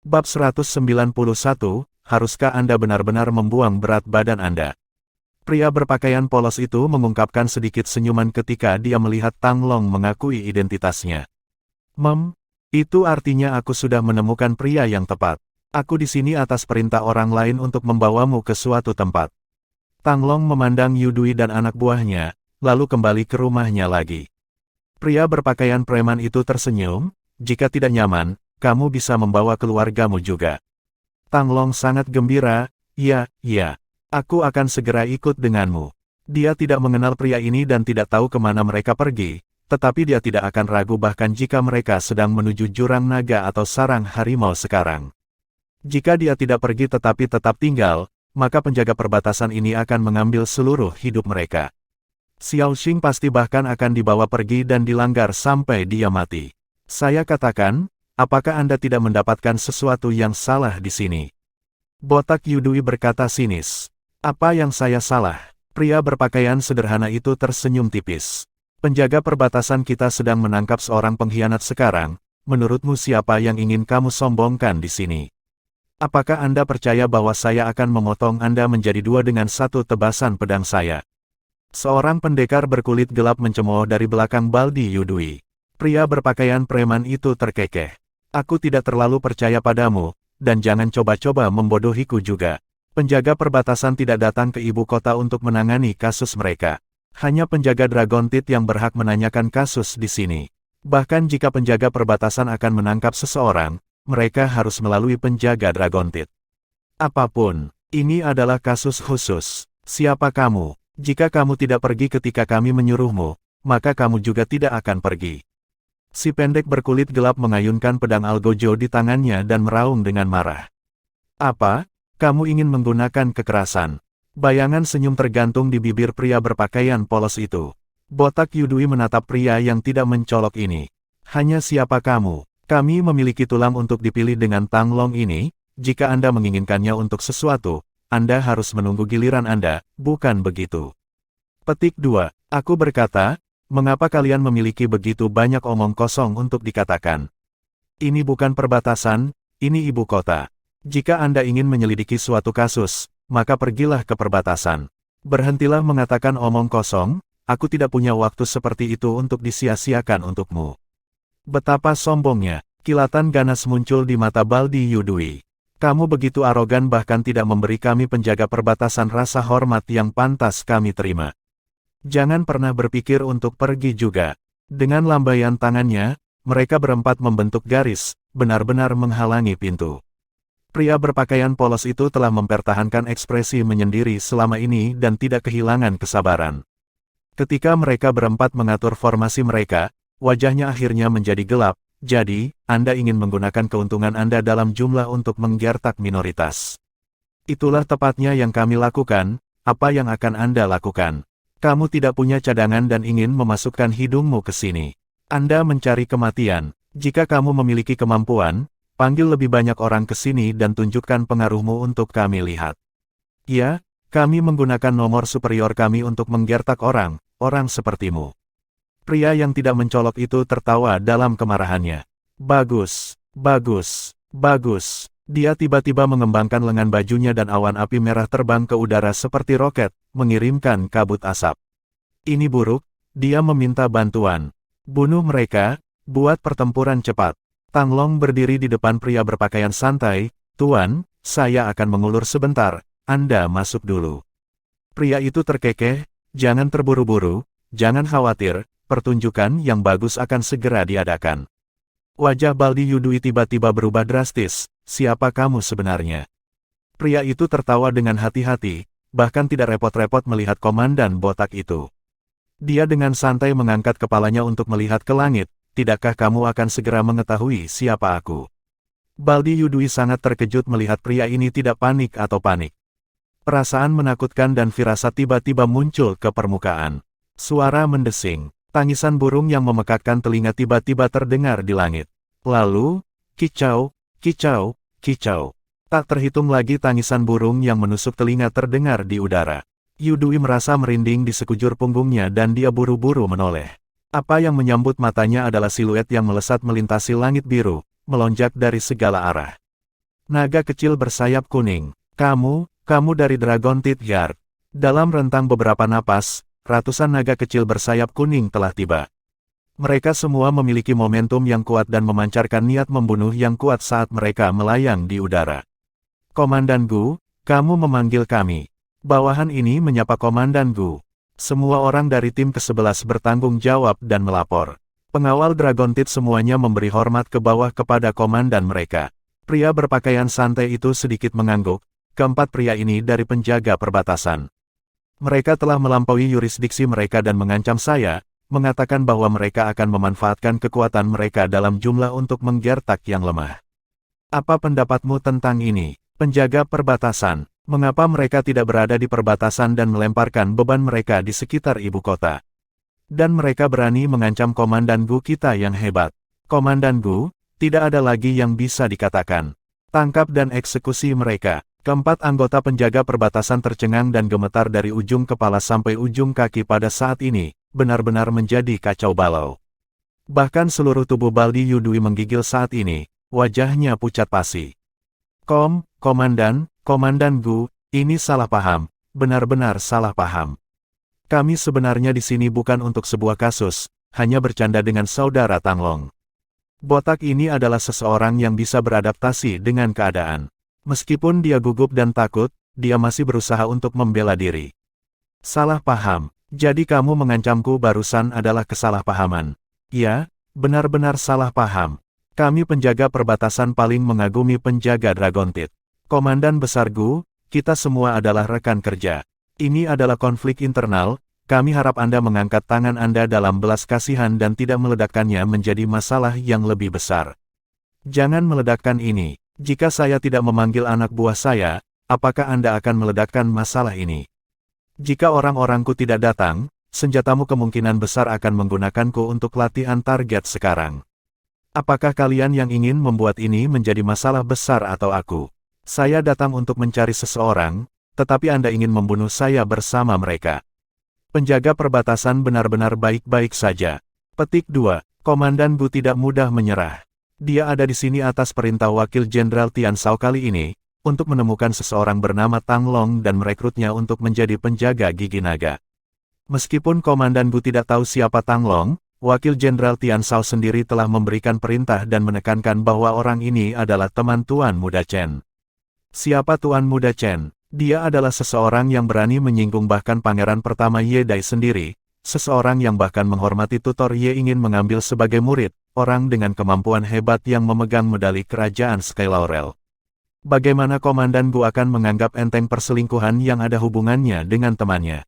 Bab 191, haruskah Anda benar-benar membuang berat badan Anda? Pria berpakaian polos itu mengungkapkan sedikit senyuman ketika dia melihat Tang Long mengakui identitasnya. Itu artinya aku sudah menemukan pria yang tepat. Aku di sini atas perintah orang lain untuk membawamu ke suatu tempat. Tang Long memandang Yudui dan anak buahnya, lalu kembali ke rumahnya lagi. Pria berpakaian preman itu tersenyum, jika tidak nyaman, kamu bisa membawa keluargamu juga. Tang Long sangat gembira, ya, aku akan segera ikut denganmu. Dia tidak mengenal pria ini dan tidak tahu kemana mereka pergi, tetapi dia tidak akan ragu bahkan jika mereka sedang menuju jurang naga atau sarang harimau sekarang. Jika dia tidak pergi tetapi tetap tinggal, maka penjaga perbatasan ini akan mengambil seluruh hidup mereka. Xiao Xing pasti bahkan akan dibawa pergi dan dilanggar sampai dia mati. Saya katakan, apakah Anda tidak mendapatkan sesuatu yang salah di sini? Botak Yudui berkata sinis. Apa yang saya salah? Pria berpakaian sederhana itu tersenyum tipis. Penjaga perbatasan kita sedang menangkap seorang pengkhianat sekarang. Menurutmu siapa yang ingin kamu sombongkan di sini? Apakah Anda percaya bahwa saya akan memotong Anda menjadi dua dengan satu tebasan pedang saya? Seorang pendekar berkulit gelap mencemooh dari belakang Baldi Yudui. Pria berpakaian preman itu terkekeh. Aku tidak terlalu percaya padamu, dan jangan coba-coba membodohiku juga. Penjaga perbatasan tidak datang ke ibu kota untuk menangani kasus mereka. Hanya penjaga Dragon Teeth yang berhak menanyakan kasus di sini. Bahkan jika penjaga perbatasan akan menangkap seseorang, mereka harus melalui penjaga Dragon Teeth. Apapun, ini adalah kasus khusus. Siapa kamu? Jika kamu tidak pergi ketika kami menyuruhmu, maka kamu juga tidak akan pergi. Si pendek berkulit gelap mengayunkan pedang algojo di tangannya dan meraung dengan marah. Apa? Kamu ingin menggunakan kekerasan? Bayangan senyum tergantung di bibir pria berpakaian polos itu. Botak Yudui menatap pria yang tidak mencolok ini. Hanya siapa kamu? Kami memiliki tulang untuk dipilih dengan Tang Long ini. Jika Anda menginginkannya untuk sesuatu, Anda harus menunggu giliran Anda, bukan begitu? Petik 2. Aku berkata, mengapa kalian memiliki begitu banyak omong kosong untuk dikatakan? Ini bukan perbatasan, ini ibu kota. Jika Anda ingin menyelidiki suatu kasus, maka pergilah ke perbatasan. Berhentilah mengatakan omong kosong, aku tidak punya waktu seperti itu untuk disia-siakan untukmu. Betapa sombongnya, kilatan ganas muncul di mata Baldi Yudui. Kamu begitu arogan bahkan tidak memberi kami penjaga perbatasan rasa hormat yang pantas kami terima. Jangan pernah berpikir untuk pergi juga. Dengan lambaian tangannya, mereka berempat membentuk garis, benar-benar menghalangi pintu. Pria berpakaian polos itu telah mempertahankan ekspresi menyendiri selama ini dan tidak kehilangan kesabaran. Ketika mereka berempat mengatur formasi mereka, wajahnya akhirnya menjadi gelap. Jadi, Anda ingin menggunakan keuntungan Anda dalam jumlah untuk menggertak minoritas. Itulah tepatnya yang kami lakukan. Apa yang akan Anda lakukan? Kamu tidak punya cadangan dan ingin memasukkan hidungmu ke sini. Anda mencari kematian. Jika kamu memiliki kemampuan, panggil lebih banyak orang ke sini dan tunjukkan pengaruhmu untuk kami lihat. Ya, kami menggunakan nomor superior kami untuk menggertak orang sepertimu. Pria yang tidak mencolok itu tertawa dalam kemarahannya. Bagus. Dia tiba-tiba mengembangkan lengan bajunya dan awan api merah terbang ke udara seperti roket, mengirimkan kabut asap. Ini buruk, dia meminta bantuan. Bunuh mereka, buat pertempuran cepat. Tang Long berdiri di depan pria berpakaian santai, Tuan, saya akan mengulur sebentar, Anda masuk dulu. Pria itu terkekeh, jangan terburu-buru, jangan khawatir, pertunjukan yang bagus akan segera diadakan. Wajah Baldi Yudui tiba-tiba berubah drastis, siapa kamu sebenarnya? Pria itu tertawa dengan hati-hati, bahkan tidak repot-repot melihat komandan botak itu. Dia dengan santai mengangkat kepalanya untuk melihat ke langit, tidakkah kamu akan segera mengetahui siapa aku? Baldi Yudui sangat terkejut melihat pria ini tidak panik atau panik. Perasaan menakutkan dan firasat tiba-tiba muncul ke permukaan. Suara mendesing. Tangisan burung yang memekakkan telinga tiba-tiba terdengar di langit. Lalu, kicau. Tak terhitung lagi tangisan burung yang menusuk telinga terdengar di udara. Yudui merasa merinding di sekujur punggungnya dan dia buru-buru menoleh. Apa yang menyambut matanya adalah siluet yang melesat melintasi langit biru, melonjak dari segala arah. Naga kecil bersayap kuning. Kamu dari Dragon Teeth Guard. Dalam rentang beberapa napas, ratusan naga kecil bersayap kuning telah tiba. Mereka semua memiliki momentum yang kuat dan memancarkan niat membunuh yang kuat saat mereka melayang di udara. Komandan Gu, kamu memanggil kami. Bawahan ini menyapa Komandan Gu. Semua orang dari tim ke-11 bertanggung jawab dan melapor. Pengawal Dragon Teeth semuanya memberi hormat ke bawah kepada komandan mereka. Pria berpakaian santai itu sedikit mengangguk. Keempat pria ini dari penjaga perbatasan. Mereka telah melampaui yurisdiksi mereka dan mengancam saya, mengatakan bahwa mereka akan memanfaatkan kekuatan mereka dalam jumlah untuk menggertak yang lemah. Apa pendapatmu tentang ini, penjaga perbatasan? Mengapa mereka tidak berada di perbatasan dan melemparkan beban mereka di sekitar ibu kota? Dan mereka berani mengancam Komandan Gu kita yang hebat. Komandan Gu, tidak ada lagi yang bisa dikatakan. Tangkap dan eksekusi mereka. Keempat anggota penjaga perbatasan tercengang dan gemetar dari ujung kepala sampai ujung kaki pada saat ini, benar-benar menjadi kacau balau. Bahkan seluruh tubuh Baldi Yudui menggigil saat ini, wajahnya pucat pasi. Komandan Gu, ini salah paham, benar-benar salah paham. Kami sebenarnya di sini bukan untuk sebuah kasus, hanya bercanda dengan saudara Tanglong. Botak ini adalah seseorang yang bisa beradaptasi dengan keadaan. Meskipun dia gugup dan takut, dia masih berusaha untuk membela diri. Salah paham, jadi kamu mengancamku barusan adalah kesalahpahaman. Ya, benar-benar salah paham. Kami penjaga perbatasan paling mengagumi penjaga Dragon Teeth. Komandan Besar Gu, kita semua adalah rekan kerja. Ini adalah konflik internal, kami harap Anda mengangkat tangan Anda dalam belas kasihan dan tidak meledakkannya menjadi masalah yang lebih besar. Jangan meledakkan ini. Jika saya tidak memanggil anak buah saya, apakah Anda akan meledakkan masalah ini? Jika orang-orangku tidak datang, senjatamu kemungkinan besar akan menggunakanku untuk latihan target sekarang. Apakah kalian yang ingin membuat ini menjadi masalah besar atau aku? Saya datang untuk mencari seseorang, tetapi Anda ingin membunuh saya bersama mereka. Penjaga perbatasan benar-benar baik-baik saja. Petik 2. Komandan Gu tidak mudah menyerah. Dia ada di sini atas perintah Wakil Jenderal Tian Shao kali ini, untuk menemukan seseorang bernama Tang Long dan merekrutnya untuk menjadi penjaga gigi naga. Meskipun Komandan Gu tidak tahu siapa Tang Long, Wakil Jenderal Tian Shao sendiri telah memberikan perintah dan menekankan bahwa orang ini adalah teman Tuan Muda Chen. Siapa Tuan Muda Chen? Dia adalah seseorang yang berani menyinggung bahkan pangeran pertama Ye Dai sendiri, seseorang yang bahkan menghormati tutor Ye ingin mengambil sebagai murid, orang dengan kemampuan hebat yang memegang medali kerajaan Sky Laurel. Bagaimana Komandan Gu akan menganggap enteng perselingkuhan yang ada hubungannya dengan temannya?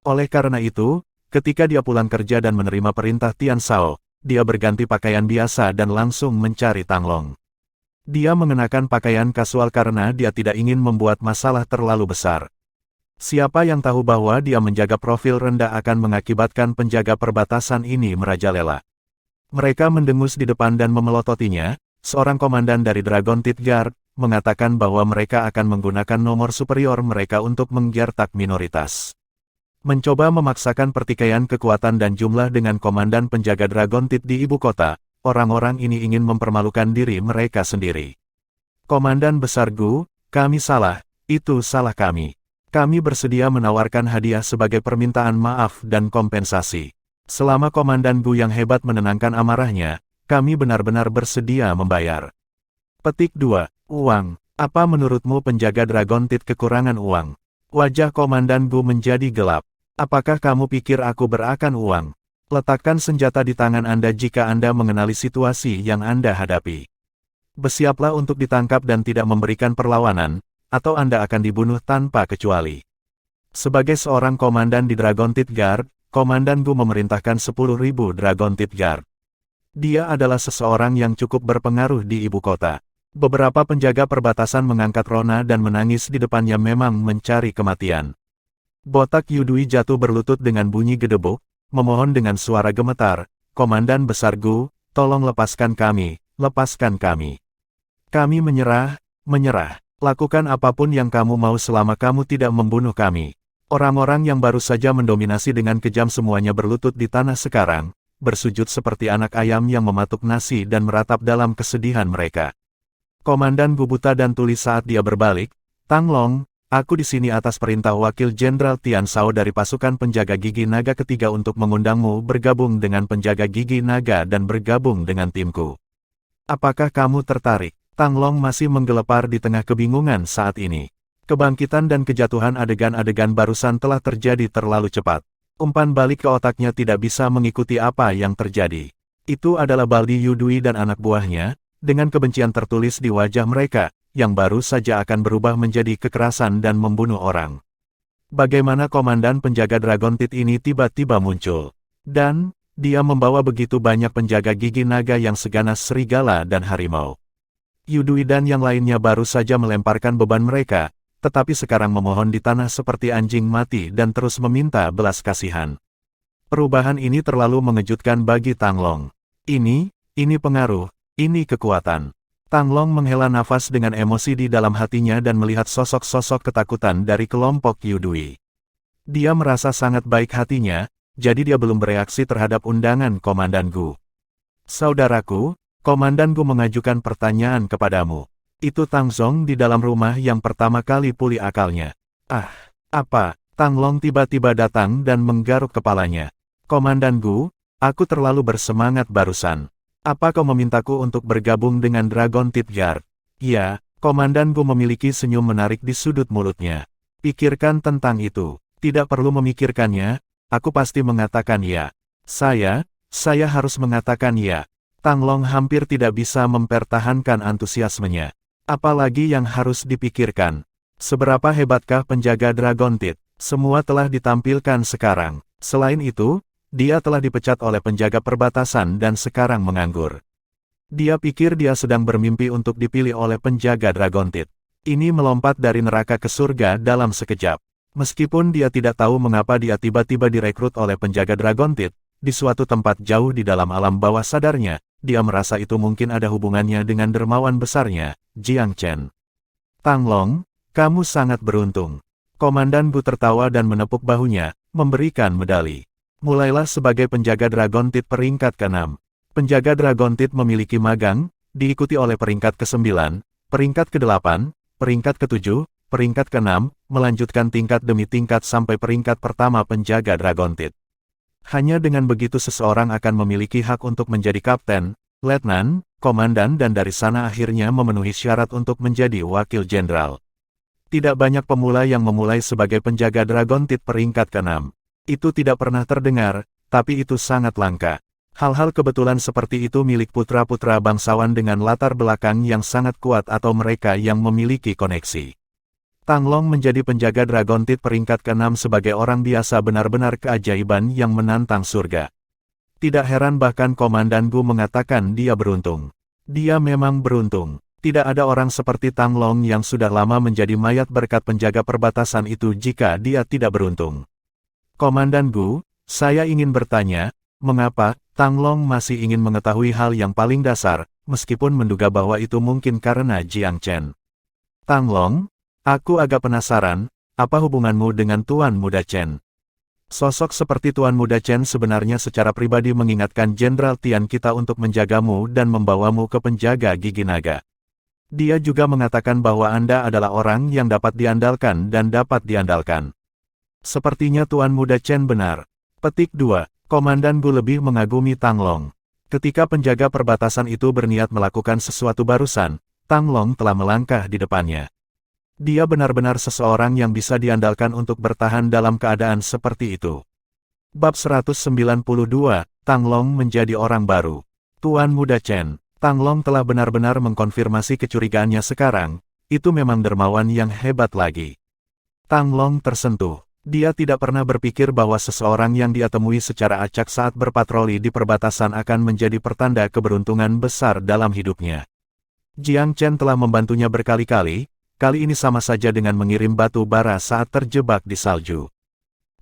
Oleh karena itu, ketika dia pulang kerja dan menerima perintah Tian Shao, dia berganti pakaian biasa dan langsung mencari Tang Long. Dia mengenakan pakaian kasual karena dia tidak ingin membuat masalah terlalu besar. Siapa yang tahu bahwa dia menjaga profil rendah akan mengakibatkan penjaga perbatasan ini merajalela. Mereka mendengus di depan dan memelototinya, seorang komandan dari Dragon Teeth Guard, mengatakan bahwa mereka akan menggunakan nomor superior mereka untuk menggertak minoritas. Mencoba memaksakan pertikaian kekuatan dan jumlah dengan komandan penjaga Dragon Teeth di ibu kota. Orang-orang ini ingin mempermalukan diri mereka sendiri. Komandan Besar Gu, kami salah, itu salah kami. Kami bersedia menawarkan hadiah sebagai permintaan maaf dan kompensasi. Selama Komandan Gu yang hebat menenangkan amarahnya, kami benar-benar bersedia membayar. Petik 2. Uang. Apa menurutmu penjaga Dragon Teeth kekurangan uang? Wajah Komandan Gu menjadi gelap. Apakah kamu pikir aku berakan uang? Letakkan senjata di tangan Anda jika Anda mengenali situasi yang Anda hadapi. Bersiaplah untuk ditangkap dan tidak memberikan perlawanan, atau Anda akan dibunuh tanpa kecuali. Sebagai seorang komandan di Dragon Teeth Guard, Komandan Gu memerintahkan 10.000 Dragon Teeth Guard. Dia adalah seseorang yang cukup berpengaruh di ibu kota. Beberapa penjaga perbatasan mengangkat rona dan menangis di depannya memang mencari kematian. Botak Yudui jatuh berlutut dengan bunyi gedebuk, memohon dengan suara gemetar, Komandan Besar Gu, tolong lepaskan kami, lepaskan kami. Kami menyerah, lakukan apapun yang kamu mau selama kamu tidak membunuh kami. Orang-orang yang baru saja mendominasi dengan kejam semuanya berlutut di tanah sekarang, bersujud seperti anak ayam yang mematuk nasi dan meratap dalam kesedihan mereka. Komandan Gu buta dan tuli saat dia berbalik. Tang Long, aku di sini atas perintah Wakil Jenderal Tian Shao dari pasukan penjaga gigi naga ketiga untuk mengundangmu bergabung dengan penjaga gigi naga dan bergabung dengan timku. Apakah kamu tertarik? Tang Long masih menggelepar di tengah kebingungan saat ini. Kebangkitan dan kejatuhan adegan-adegan barusan telah terjadi terlalu cepat. Umpan balik ke otaknya tidak bisa mengikuti apa yang terjadi. Itu adalah Baldi Yudui dan anak buahnya, dengan kebencian tertulis di wajah mereka, yang baru saja akan berubah menjadi kekerasan dan membunuh orang. Bagaimana komandan penjaga Dragon Teeth ini tiba-tiba muncul? Dan, dia membawa begitu banyak penjaga gigi naga yang seganas serigala dan harimau. Yudui dan yang lainnya baru saja melemparkan beban mereka, tetapi sekarang memohon di tanah seperti anjing mati dan terus meminta belas kasihan. Perubahan ini terlalu mengejutkan bagi Tang Long. Ini pengaruh. Ini kekuatan. Tang Long menghela nafas dengan emosi di dalam hatinya dan melihat sosok-sosok ketakutan dari kelompok Yudui. Dia merasa sangat baik hatinya, jadi dia belum bereaksi terhadap undangan Komandan Gu. Saudaraku, Komandan Gu mengajukan pertanyaan kepadamu. Itu Tang Zong di dalam rumah yang pertama kali pulih akalnya. Ah, apa? Tang Long tiba-tiba datang dan menggaruk kepalanya. Komandan Gu, aku terlalu bersemangat barusan. Apa kau memintaku untuk bergabung dengan Dragon Teeth Guard? Ya, Komandan Gu memiliki senyum menarik di sudut mulutnya. Pikirkan tentang itu. Tidak perlu memikirkannya, aku pasti mengatakan ya. Saya harus mengatakan ya. Tang Long hampir tidak bisa mempertahankan antusiasmenya. Apalagi yang harus dipikirkan? Seberapa hebatkah penjaga Dragon Teeth? Semua telah ditampilkan sekarang. Selain itu, dia telah dipecat oleh penjaga perbatasan dan sekarang menganggur. Dia pikir dia sedang bermimpi untuk dipilih oleh penjaga Dragon Teeth. Ini melompat dari neraka ke surga dalam sekejap. Meskipun dia tidak tahu mengapa dia tiba-tiba direkrut oleh penjaga Dragon Teeth, di suatu tempat jauh di dalam alam bawah sadarnya, dia merasa itu mungkin ada hubungannya dengan dermawan besarnya, Jiang Chen. Tang Long, kamu sangat beruntung. Komandan Gu tertawa dan menepuk bahunya, memberikan medali. Mulailah sebagai penjaga Dragon Teeth peringkat ke-6. Penjaga Dragon Teeth memiliki magang, diikuti oleh peringkat ke-9, peringkat ke-8, peringkat ke-7, peringkat ke-6, melanjutkan tingkat demi tingkat sampai peringkat pertama penjaga Dragon Teeth. Hanya dengan begitu seseorang akan memiliki hak untuk menjadi kapten, letnan, komandan dan dari sana akhirnya memenuhi syarat untuk menjadi wakil jenderal. Tidak banyak pemula yang memulai sebagai penjaga Dragon Teeth peringkat ke-6. Itu tidak pernah terdengar, tapi itu sangat langka. Hal-hal kebetulan seperti itu milik putra-putra bangsawan dengan latar belakang yang sangat kuat atau mereka yang memiliki koneksi. Tang Long menjadi penjaga Dragon Teeth peringkat ke-6 sebagai orang biasa benar-benar keajaiban yang menantang surga. Tidak heran bahkan Komandan Gu mengatakan dia beruntung. Dia memang beruntung. Tidak ada orang seperti Tang Long yang sudah lama menjadi mayat berkat penjaga perbatasan itu jika dia tidak beruntung. Komandan Gu, saya ingin bertanya, mengapa Tang Long masih ingin mengetahui hal yang paling dasar, meskipun menduga bahwa itu mungkin karena Jiang Chen. Tang Long, aku agak penasaran, apa hubunganmu dengan Tuan Muda Chen? Sosok seperti Tuan Muda Chen sebenarnya secara pribadi mengingatkan Jenderal Tian kita untuk menjagamu dan membawamu ke penjaga gigi naga. Dia juga mengatakan bahwa Anda adalah orang yang dapat diandalkan dan dapat diandalkan. Sepertinya Tuan Muda Chen benar. Petik 2. Komandan Gu lebih mengagumi Tang Long. Ketika penjaga perbatasan itu berniat melakukan sesuatu barusan, Tang Long telah melangkah di depannya. Dia benar-benar seseorang yang bisa diandalkan untuk bertahan dalam keadaan seperti itu. Bab 192, Tang Long menjadi orang baru. Tuan Muda Chen, Tang Long telah benar-benar mengkonfirmasi kecurigaannya sekarang, itu memang dermawan yang hebat lagi. Tang Long tersentuh. Dia tidak pernah berpikir bahwa seseorang yang dia temui secara acak saat berpatroli di perbatasan akan menjadi pertanda keberuntungan besar dalam hidupnya. Jiang Chen telah membantunya berkali-kali, kali ini sama saja dengan mengirim batu bara saat terjebak di salju.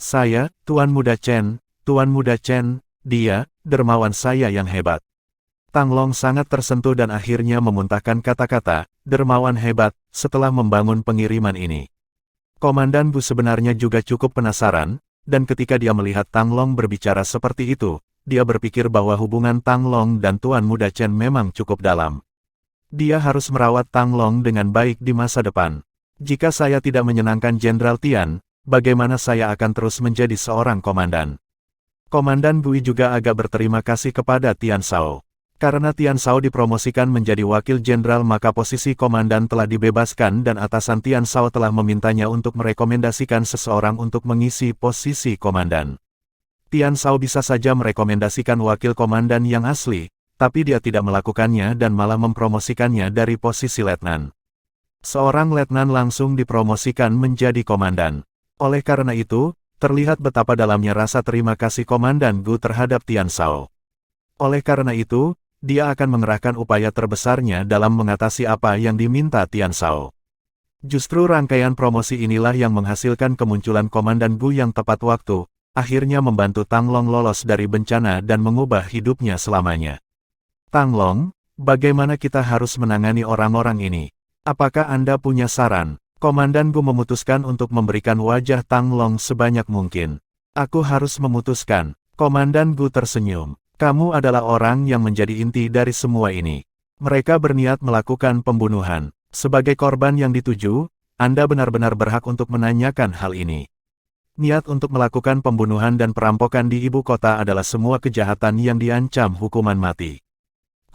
Saya, Tuan Muda Chen, dia, dermawan saya yang hebat. Tang Long sangat tersentuh dan akhirnya memuntahkan kata-kata, dermawan hebat, setelah membangun pengiriman ini. Komandan Gu sebenarnya juga cukup penasaran, dan ketika dia melihat Tang Long berbicara seperti itu, dia berpikir bahwa hubungan Tang Long dan Tuan Muda Chen memang cukup dalam. Dia harus merawat Tang Long dengan baik di masa depan. Jika saya tidak menyenangkan Jenderal Tian, bagaimana saya akan terus menjadi seorang komandan? Komandan Gui juga agak berterima kasih kepada Tian Shao. Karena Tian Shao dipromosikan menjadi wakil jenderal maka posisi komandan telah dibebaskan dan atasan Tian Shao telah memintanya untuk merekomendasikan seseorang untuk mengisi posisi komandan. Tian Shao bisa saja merekomendasikan wakil komandan yang asli, tapi dia tidak melakukannya dan malah mempromosikannya dari posisi letnan. Seorang letnan langsung dipromosikan menjadi komandan. Oleh karena itu, terlihat betapa dalamnya rasa terima kasih Komandan Gu terhadap Tian Shao. Oleh karena itu, dia akan mengerahkan upaya terbesarnya dalam mengatasi apa yang diminta Tian Shao. Justru rangkaian promosi inilah yang menghasilkan kemunculan Komandan Gu yang tepat waktu, akhirnya membantu Tang Long lolos dari bencana dan mengubah hidupnya selamanya. Tang Long, bagaimana kita harus menangani orang-orang ini? Apakah Anda punya saran? Komandan Gu memutuskan untuk memberikan wajah Tang Long sebanyak mungkin. Aku harus memutuskan. Komandan Gu tersenyum. Kamu adalah orang yang menjadi inti dari semua ini. Mereka berniat melakukan pembunuhan. Sebagai korban yang dituju, Anda benar-benar berhak untuk menanyakan hal ini. Niat untuk melakukan pembunuhan dan perampokan di ibu kota adalah semua kejahatan yang diancam hukuman mati.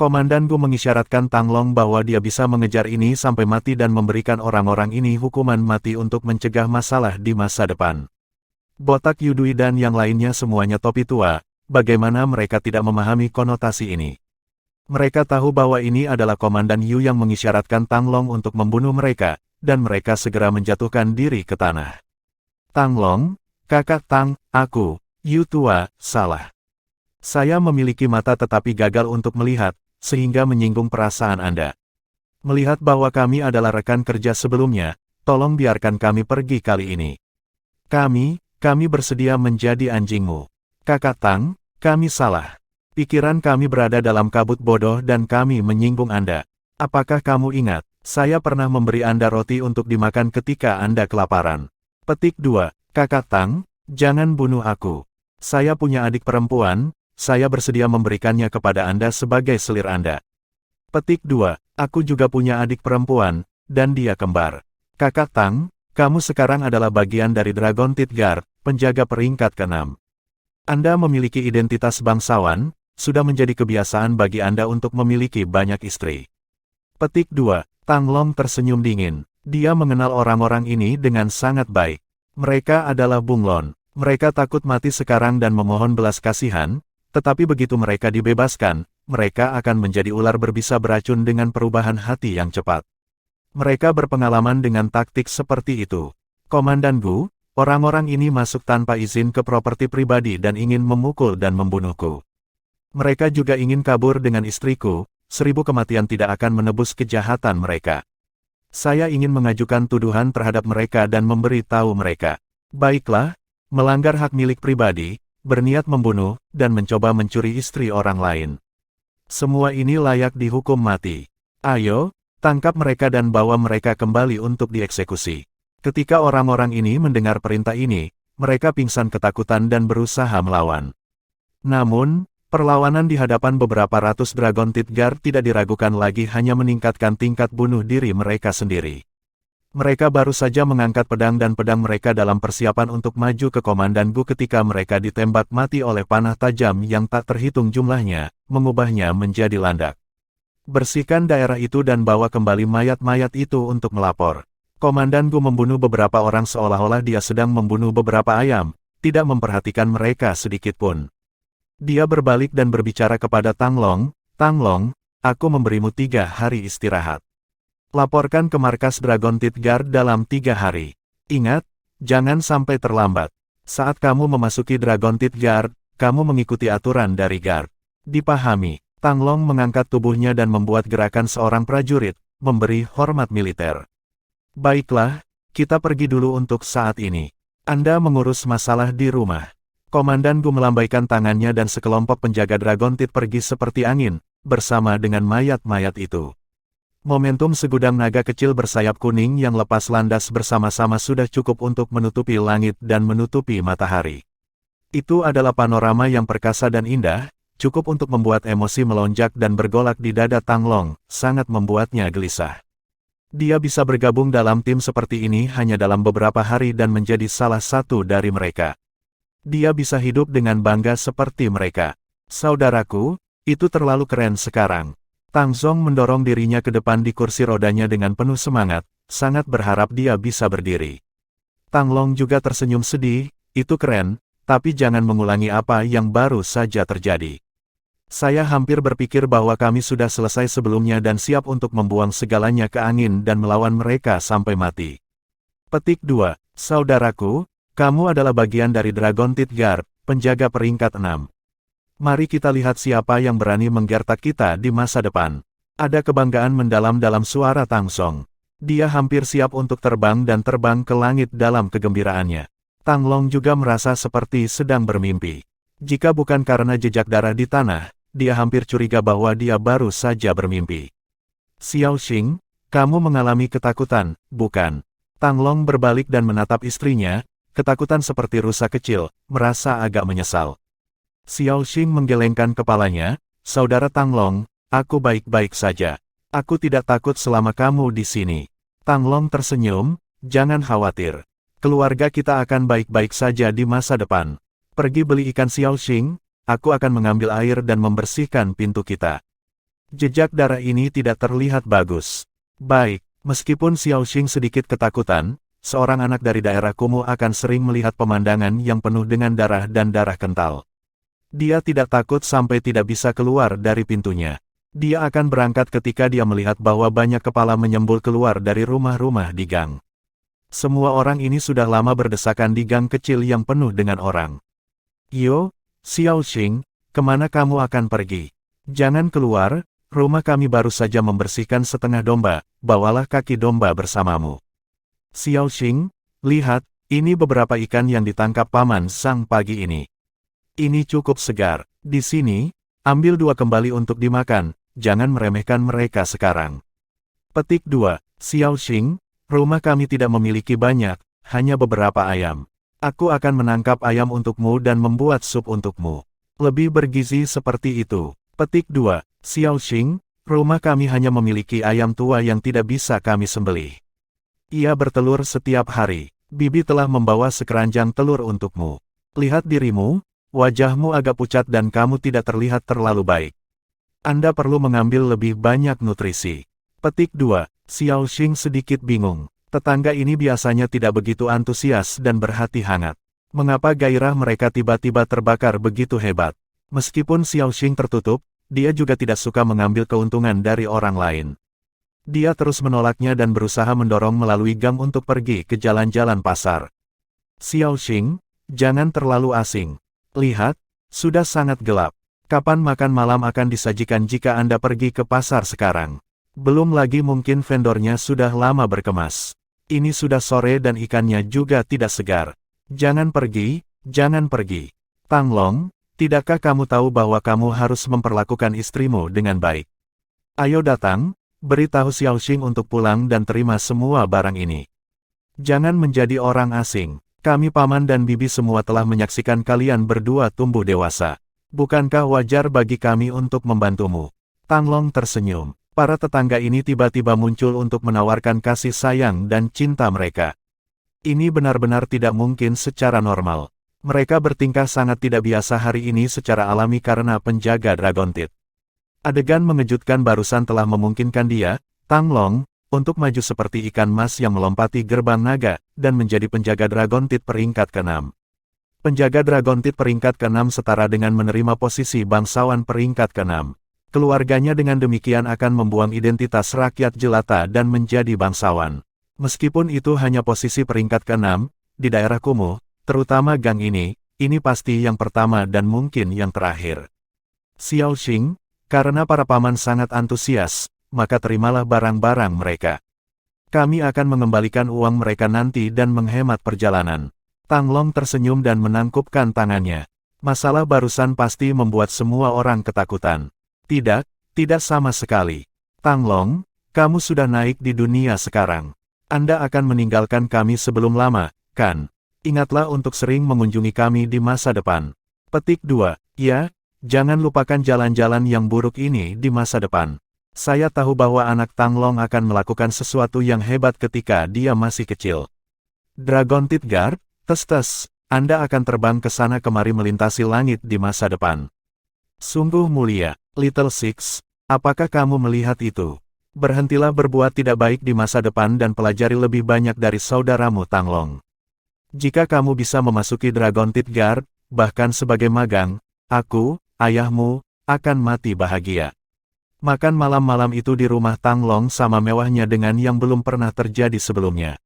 Komandan Gu mengisyaratkan Tang Long bahwa dia bisa mengejar ini sampai mati dan memberikan orang-orang ini hukuman mati untuk mencegah masalah di masa depan. Botak Yudui dan yang lainnya semuanya topi tua, bagaimana mereka tidak memahami konotasi ini? Mereka tahu bahwa ini adalah Komandan Yu yang mengisyaratkan Tang Long untuk membunuh mereka, dan mereka segera menjatuhkan diri ke tanah. Tang Long, kakak Tang, aku, Yu tua, salah. Saya memiliki mata tetapi gagal untuk melihat, sehingga menyinggung perasaan Anda. Melihat bahwa kami adalah rekan kerja sebelumnya, tolong biarkan kami pergi kali ini. Kami bersedia menjadi anjingmu. Kakak Tang, kami salah. Pikiran kami berada dalam kabut bodoh dan kami menyinggung Anda. Apakah kamu ingat, saya pernah memberi Anda roti untuk dimakan ketika Anda kelaparan. Petik 2, Kakak Tang, jangan bunuh aku. Saya punya adik perempuan, saya bersedia memberikannya kepada Anda sebagai selir Anda. Petik 2, aku juga punya adik perempuan, dan dia kembar. Kakak Tang, kamu sekarang adalah bagian dari Dragon Teeth Guard, penjaga peringkat ke-6. Anda memiliki identitas bangsawan, sudah menjadi kebiasaan bagi Anda untuk memiliki banyak istri. Petik 2, Tang Long tersenyum dingin. Dia mengenal orang-orang ini dengan sangat baik. Mereka adalah bunglon. Mereka takut mati sekarang dan memohon belas kasihan, tetapi begitu mereka dibebaskan, mereka akan menjadi ular berbisa beracun dengan perubahan hati yang cepat. Mereka berpengalaman dengan taktik seperti itu. Komandan Gu, orang-orang ini masuk tanpa izin ke properti pribadi dan ingin memukul dan membunuhku. Mereka juga ingin kabur dengan istriku, 1000 kematian tidak akan menebus kejahatan mereka. Saya ingin mengajukan tuduhan terhadap mereka dan memberi tahu mereka. Baiklah, melanggar hak milik pribadi, berniat membunuh, dan mencoba mencuri istri orang lain. Semua ini layak dihukum mati. Ayo, tangkap mereka dan bawa mereka kembali untuk dieksekusi. Ketika orang-orang ini mendengar perintah ini, mereka pingsan ketakutan dan berusaha melawan. Namun, perlawanan di hadapan beberapa ratus Dragon Teeth Guard tidak diragukan lagi hanya meningkatkan tingkat bunuh diri mereka sendiri. Mereka baru saja mengangkat pedang dan pedang mereka dalam persiapan untuk maju ke Komandan Gu ketika mereka ditembak mati oleh panah tajam yang tak terhitung jumlahnya, mengubahnya menjadi landak. Bersihkan daerah itu dan bawa kembali mayat-mayat itu untuk melapor. Komandan Gu membunuh beberapa orang seolah-olah dia sedang membunuh beberapa ayam, tidak memperhatikan mereka sedikitpun. Dia berbalik dan berbicara kepada Tang Long, Tang Long, aku memberimu 3 hari istirahat. Laporkan ke markas Dragon Teeth Guard dalam 3 hari. Ingat, jangan sampai terlambat. Saat kamu memasuki Dragon Teeth Guard, kamu mengikuti aturan dari Guard. Dipahami. Tang Long mengangkat tubuhnya dan membuat gerakan seorang prajurit, memberi hormat militer. Baiklah, kita pergi dulu untuk saat ini. Anda mengurus masalah di rumah. Komandan Gu melambaikan tangannya dan sekelompok penjaga Dragon Teeth pergi seperti angin, bersama dengan mayat-mayat itu. Momentum segudang naga kecil bersayap kuning yang lepas landas bersama-sama sudah cukup untuk menutupi langit dan menutupi matahari. Itu adalah panorama yang perkasa dan indah, cukup untuk membuat emosi melonjak dan bergolak di dada Tang Long, sangat membuatnya gelisah. Dia bisa bergabung dalam tim seperti ini hanya dalam beberapa hari dan menjadi salah satu dari mereka. Dia bisa hidup dengan bangga seperti mereka. Saudaraku, itu terlalu keren sekarang. Tang Zong mendorong dirinya ke depan di kursi rodanya dengan penuh semangat, sangat berharap dia bisa berdiri. Tang Long juga tersenyum sedih, itu keren, tapi jangan mengulangi apa yang baru saja terjadi. Saya hampir berpikir bahwa kami sudah selesai sebelumnya dan siap untuk membuang segalanya ke angin dan melawan mereka sampai mati. Petik 2. Saudaraku, kamu adalah bagian dari Dragon Teeth Guard, penjaga peringkat 6. Mari kita lihat siapa yang berani menggertak kita di masa depan. Ada kebanggaan mendalam dalam suara Tang Zong. Dia hampir siap untuk terbang dan terbang ke langit dalam kegembiraannya. Tang Long juga merasa seperti sedang bermimpi. Jika bukan karena jejak darah di tanah, dia hampir curiga bahwa dia baru saja bermimpi. Xiao Xing, kamu mengalami ketakutan, bukan? Tang Long berbalik dan menatap istrinya, ketakutan seperti rusa kecil, merasa agak menyesal. Xiao Xing menggelengkan kepalanya, Saudara Tang Long, aku baik-baik saja. Aku tidak takut selama kamu di sini. Tang Long tersenyum, jangan khawatir. Keluarga kita akan baik-baik saja di masa depan. Pergi beli ikan Xiao Xing, aku akan mengambil air dan membersihkan pintu kita. Jejak darah ini tidak terlihat bagus. Baik, meskipun Xiao Xing sedikit ketakutan, seorang anak dari daerah kumuh akan sering melihat pemandangan yang penuh dengan darah dan darah kental. Dia tidak takut sampai tidak bisa keluar dari pintunya. Dia akan berangkat ketika dia melihat bahwa banyak kepala menyembul keluar dari rumah-rumah di gang. Semua orang ini sudah lama berdesakan di gang kecil yang penuh dengan orang. Yo, Xiao Xing, kemana kamu akan pergi? Jangan keluar, rumah kami baru saja membersihkan setengah domba, bawalah kaki domba bersamamu. Xiao Xing, lihat, ini beberapa ikan yang ditangkap Paman Sang pagi ini. Ini cukup segar. Di sini, ambil 2 kembali untuk dimakan, jangan meremehkan mereka sekarang. Petik 2. Xiao Xing, rumah kami tidak memiliki banyak, hanya beberapa ayam. Aku akan menangkap ayam untukmu dan membuat sup untukmu. Lebih bergizi seperti itu. Petik 2. Xiao Xing, rumah kami hanya memiliki ayam tua yang tidak bisa kami sembelih. Ia bertelur setiap hari. Bibi telah membawa sekeranjang telur untukmu. Lihat dirimu. Wajahmu agak pucat dan kamu tidak terlihat terlalu baik. Anda perlu mengambil lebih banyak nutrisi. Petik 2. Xiao Xing sedikit bingung. Tetangga ini biasanya tidak begitu antusias dan berhati hangat. Mengapa gairah mereka tiba-tiba terbakar begitu hebat? Meskipun Xiao Xing tertutup, dia juga tidak suka mengambil keuntungan dari orang lain. Dia terus menolaknya dan berusaha mendorong melalui gang untuk pergi ke jalan-jalan pasar. Xiao Xing, jangan terlalu asing. Lihat, sudah sangat gelap. Kapan makan malam akan disajikan jika Anda pergi ke pasar sekarang? Belum lagi mungkin vendornya sudah lama berkemas. Ini sudah sore dan ikannya juga tidak segar. Jangan pergi, jangan pergi. Tang Long, tidakkah kamu tahu bahwa kamu harus memperlakukan istrimu dengan baik? Ayo datang, beritahu Xiao Xing untuk pulang dan terima semua barang ini. Jangan menjadi orang asing. Kami paman dan bibi semua telah menyaksikan kalian berdua tumbuh dewasa. Bukankah wajar bagi kami untuk membantumu? Tang Long tersenyum. Para tetangga ini tiba-tiba muncul untuk menawarkan kasih sayang dan cinta mereka. Ini benar-benar tidak mungkin secara normal. Mereka bertingkah sangat tidak biasa hari ini secara alami karena penjaga Dragon Teeth. Adegan mengejutkan barusan telah memungkinkan dia, Tang Long, untuk maju seperti ikan mas yang melompati gerbang naga, dan menjadi penjaga Dragon Teeth peringkat ke-6. Penjaga Dragon Teeth peringkat ke-6 setara dengan menerima posisi bangsawan peringkat ke-6. Keluarganya dengan demikian akan membuang identitas rakyat jelata dan menjadi bangsawan. Meskipun itu hanya posisi peringkat ke-6, di daerah kumuh, terutama gang ini pasti yang pertama dan mungkin yang terakhir. Xiao Xing, karena para paman sangat antusias, maka terimalah barang-barang mereka. Kami akan mengembalikan uang mereka nanti dan menghemat perjalanan. Tang Long tersenyum dan menangkupkan tangannya. Masalah barusan pasti membuat semua orang ketakutan. Tidak, tidak sama sekali. Tang Long, kamu sudah naik di dunia sekarang. Anda akan meninggalkan kami sebelum lama, kan? Ingatlah untuk sering mengunjungi kami di masa depan. Petik 2. Ya, Jangan lupakan jalan-jalan yang buruk ini di masa depan. Saya tahu bahwa anak Tanglong akan melakukan sesuatu yang hebat ketika dia masih kecil. Dragon Teeth Guard, tes-tes, Anda akan terbang ke sana kemari melintasi langit di masa depan. Sungguh mulia, Little Six, apakah kamu melihat itu? Berhentilah berbuat tidak baik di masa depan dan pelajari lebih banyak dari saudaramu Tanglong. Jika kamu bisa memasuki Dragon Teeth Guard, bahkan sebagai magang, aku, ayahmu, akan mati bahagia. Makan malam-malam itu di rumah Tanglong sama mewahnya dengan yang belum pernah terjadi sebelumnya.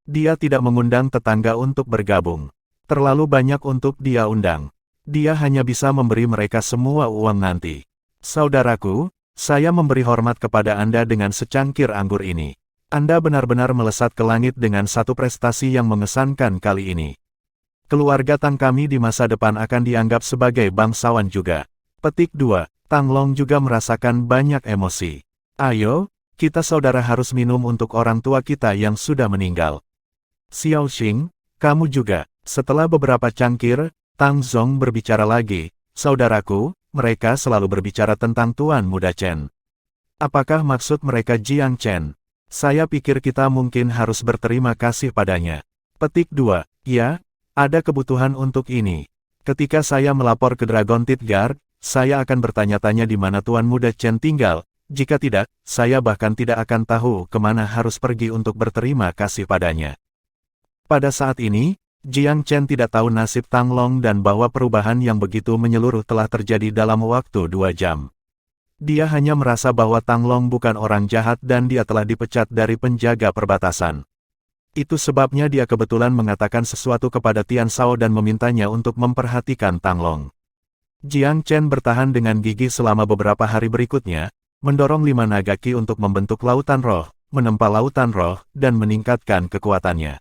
Dia tidak mengundang tetangga untuk bergabung. Terlalu banyak untuk dia undang. Dia hanya bisa memberi mereka semua uang nanti. Saudaraku, saya memberi hormat kepada Anda dengan secangkir anggur ini. Anda benar-benar melesat ke langit dengan satu prestasi yang mengesankan kali ini. Keluarga Tang kami di masa depan akan dianggap sebagai bangsawan juga. Petik 2. Tanglong juga merasakan banyak emosi. Ayo, kita saudara harus minum untuk orang tua kita yang sudah meninggal. Xiao Xing, kamu juga. Setelah beberapa cangkir, Tang Zong berbicara lagi. Saudaraku, mereka selalu berbicara tentang Tuan Muda Chen. Apakah maksud mereka Jiang Chen? Saya pikir kita mungkin harus berterima kasih padanya. Petik 2. Ya, ada kebutuhan untuk ini. Ketika saya melapor ke Dragon Teeth Guard, saya akan bertanya-tanya di mana Tuan Muda Chen tinggal. Jika tidak, saya bahkan tidak akan tahu kemana harus pergi untuk berterima kasih padanya. Pada saat ini, Jiang Chen tidak tahu nasib Tanglong dan bahwa perubahan yang begitu menyeluruh telah terjadi dalam waktu 2 jam. Dia hanya merasa bahwa Tanglong bukan orang jahat dan dia telah dipecat dari penjaga perbatasan. Itu sebabnya dia kebetulan mengatakan sesuatu kepada Tian Shao dan memintanya untuk memperhatikan Tanglong. Jiang Chen bertahan dengan gigih selama beberapa hari berikutnya, mendorong 5 naga Qi untuk membentuk lautan roh, menempa lautan roh, dan meningkatkan kekuatannya.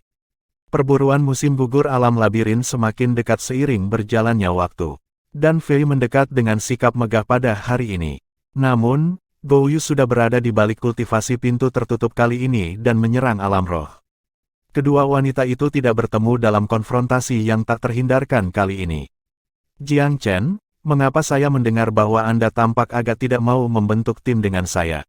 Perburuan musim gugur alam labirin semakin dekat seiring berjalannya waktu. Dan Fei mendekat dengan sikap megah pada hari ini. Namun, Gou Yu sudah berada di balik kultivasi pintu tertutup kali ini dan menyerang alam roh. Kedua wanita itu tidak bertemu dalam konfrontasi yang tak terhindarkan kali ini. Jiang Chen, mengapa saya mendengar bahwa Anda tampak agak tidak mau membentuk tim dengan saya?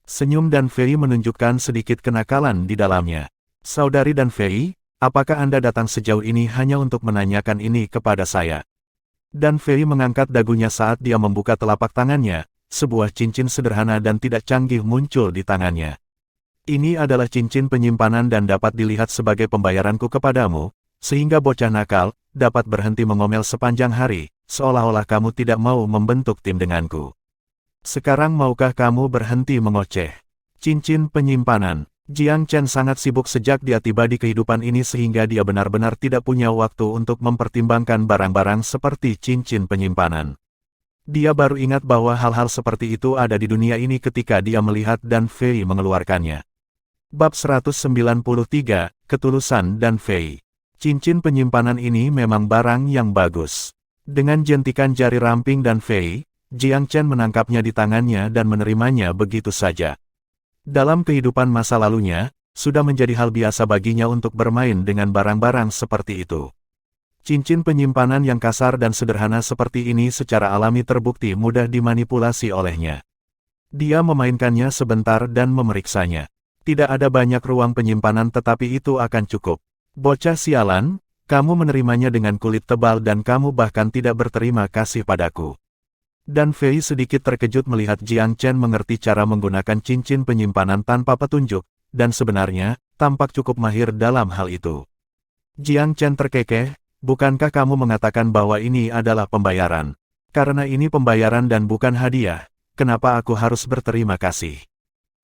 Senyum dan Fei menunjukkan sedikit kenakalan di dalamnya. Saudari dan Fei, apakah Anda datang sejauh ini hanya untuk menanyakan ini kepada saya? Dan Fei mengangkat dagunya saat dia membuka telapak tangannya, sebuah cincin sederhana dan tidak canggih muncul di tangannya. Ini adalah cincin penyimpanan dan dapat dilihat sebagai pembayaranku kepadamu, sehingga bocah nakal dapat berhenti mengomel sepanjang hari, seolah-olah kamu tidak mau membentuk tim denganku. Sekarang maukah kamu berhenti mengoceh? Cincin penyimpanan. Jiang Chen sangat sibuk sejak dia tiba di kehidupan ini sehingga dia benar-benar tidak punya waktu untuk mempertimbangkan barang-barang seperti cincin penyimpanan. Dia baru ingat bahwa hal-hal seperti itu ada di dunia ini ketika dia melihat dan Fei mengeluarkannya. Bab 193, Ketulusan dan Fei. Cincin penyimpanan ini memang barang yang bagus. Dengan jentikan jari ramping dan Fei, Jiang Chen menangkapnya di tangannya dan menerimanya begitu saja. Dalam kehidupan masa lalunya, sudah menjadi hal biasa baginya untuk bermain dengan barang-barang seperti itu. Cincin penyimpanan yang kasar dan sederhana seperti ini secara alami terbukti mudah dimanipulasi olehnya. Dia memainkannya sebentar dan memeriksanya. Tidak ada banyak ruang penyimpanan tetapi itu akan cukup. Bocah sialan, kamu menerimanya dengan kulit tebal dan kamu bahkan tidak berterima kasih padaku. Dan Fei sedikit terkejut melihat Jiang Chen mengerti cara menggunakan cincin penyimpanan tanpa petunjuk, dan sebenarnya, tampak cukup mahir dalam hal itu. Jiang Chen terkekeh, bukankah kamu mengatakan bahwa ini adalah pembayaran? Karena ini pembayaran dan bukan hadiah, kenapa aku harus berterima kasih?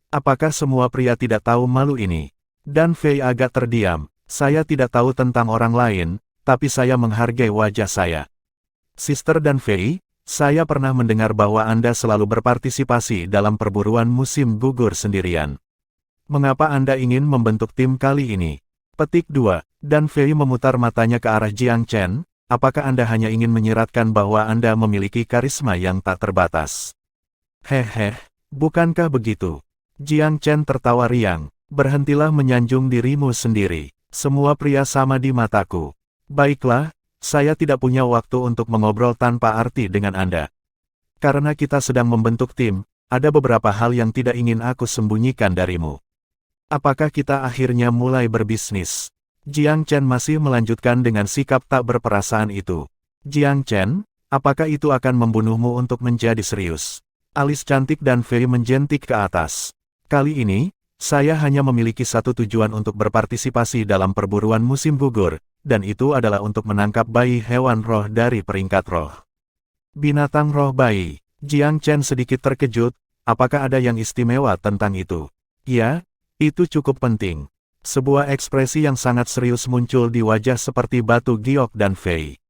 Apakah semua pria tidak tahu malu ini? Dan Fei agak terdiam, saya tidak tahu tentang orang lain, tapi saya menghargai wajah saya. Sister dan Fei, saya pernah mendengar bahwa Anda selalu berpartisipasi dalam perburuan musim gugur sendirian. Mengapa Anda ingin membentuk tim kali ini? Petik 2. Dan Fei memutar matanya ke arah Jiang Chen, apakah Anda hanya ingin menyiratkan bahwa Anda memiliki karisma yang tak terbatas? Hehe, bukankah begitu? Jiang Chen tertawa riang, berhentilah menyanjung dirimu sendiri. Semua pria sama di mataku. Baiklah, Saya tidak punya waktu untuk mengobrol tanpa arti dengan Anda. Karena kita sedang membentuk tim, ada beberapa hal yang tidak ingin aku sembunyikan darimu. Apakah kita akhirnya mulai berbisnis? Jiang Chen masih melanjutkan dengan sikap tak berperasaan itu. Jiang Chen, apakah itu akan membunuhmu untuk menjadi serius? Alis cantik dan Fei menjentik ke atas. Kali ini, saya hanya memiliki satu tujuan untuk berpartisipasi dalam perburuan musim gugur, dan itu adalah untuk menangkap bayi hewan roh dari peringkat roh. Binatang roh bayi. Jiang Chen sedikit terkejut, apakah ada yang istimewa tentang itu? Ya, itu cukup penting. Sebuah ekspresi yang sangat serius muncul di wajah seperti batu giok dan Fei.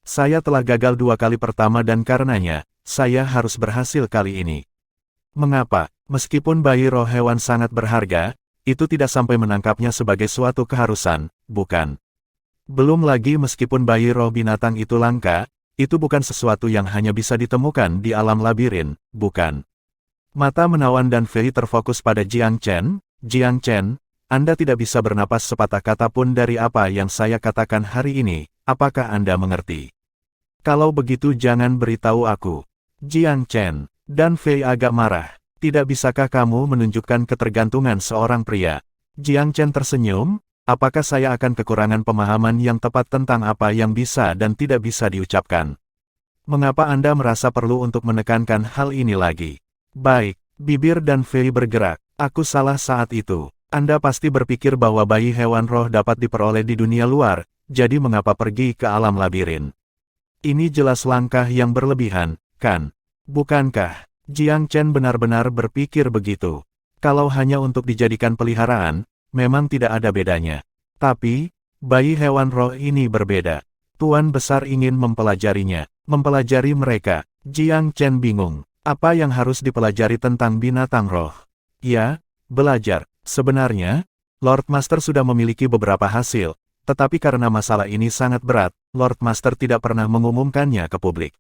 Saya telah gagal 2 kali pertama dan karenanya, saya harus berhasil kali ini. Mengapa, meskipun bayi roh hewan sangat berharga, itu tidak sampai menangkapnya sebagai suatu keharusan, bukan? Belum lagi meskipun bayi roh binatang itu langka, itu bukan sesuatu yang hanya bisa ditemukan di alam labirin, bukan? Mata menawan dan Fei terfokus pada Jiang Chen. Jiang Chen, Anda tidak bisa bernapas sepatah kata pun dari apa yang saya katakan hari ini, apakah Anda mengerti? Kalau begitu jangan beritahu aku. Jiang Chen, dan Fei agak marah. Tidak bisakah kamu menunjukkan ketergantungan seorang pria? Jiang Chen tersenyum, apakah saya akan kekurangan pemahaman yang tepat tentang apa yang bisa dan tidak bisa diucapkan? Mengapa Anda merasa perlu untuk menekankan hal ini lagi? Baik, bibir dan Fei bergerak. Aku salah saat itu. Anda pasti berpikir bahwa bayi hewan roh dapat diperoleh di dunia luar, jadi mengapa pergi ke alam labirin? Ini jelas langkah yang berlebihan, kan? Bukankah? Jiang Chen benar-benar berpikir begitu. Kalau hanya untuk dijadikan peliharaan, memang tidak ada bedanya. Tapi, bayi hewan roh ini berbeda. Tuan Besar ingin mempelajarinya. Mempelajari mereka. Jiang Chen bingung. Apa yang harus dipelajari tentang binatang roh? Ya, belajar. Sebenarnya, Lord Master sudah memiliki beberapa hasil, tetapi karena masalah ini sangat berat, Lord Master tidak pernah mengumumkannya ke publik.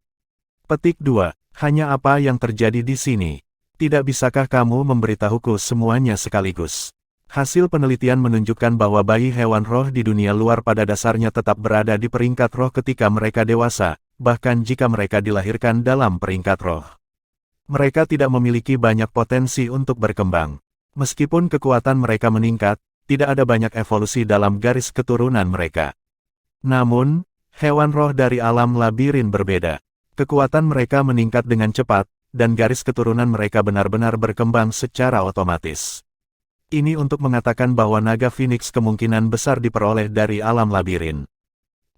Petik 2. Hanya apa yang terjadi di sini? Tidak bisakah kamu memberitahuku semuanya sekaligus? Hasil penelitian menunjukkan bahwa bayi hewan roh di dunia luar pada dasarnya tetap berada di peringkat roh ketika mereka dewasa, bahkan jika mereka dilahirkan dalam peringkat roh. Mereka tidak memiliki banyak potensi untuk berkembang. Meskipun kekuatan mereka meningkat, tidak ada banyak evolusi dalam garis keturunan mereka. Namun, hewan roh dari alam labirin berbeda. Kekuatan mereka meningkat dengan cepat, dan garis keturunan mereka benar-benar berkembang secara otomatis. Ini untuk mengatakan bahwa naga Phoenix kemungkinan besar diperoleh dari alam labirin.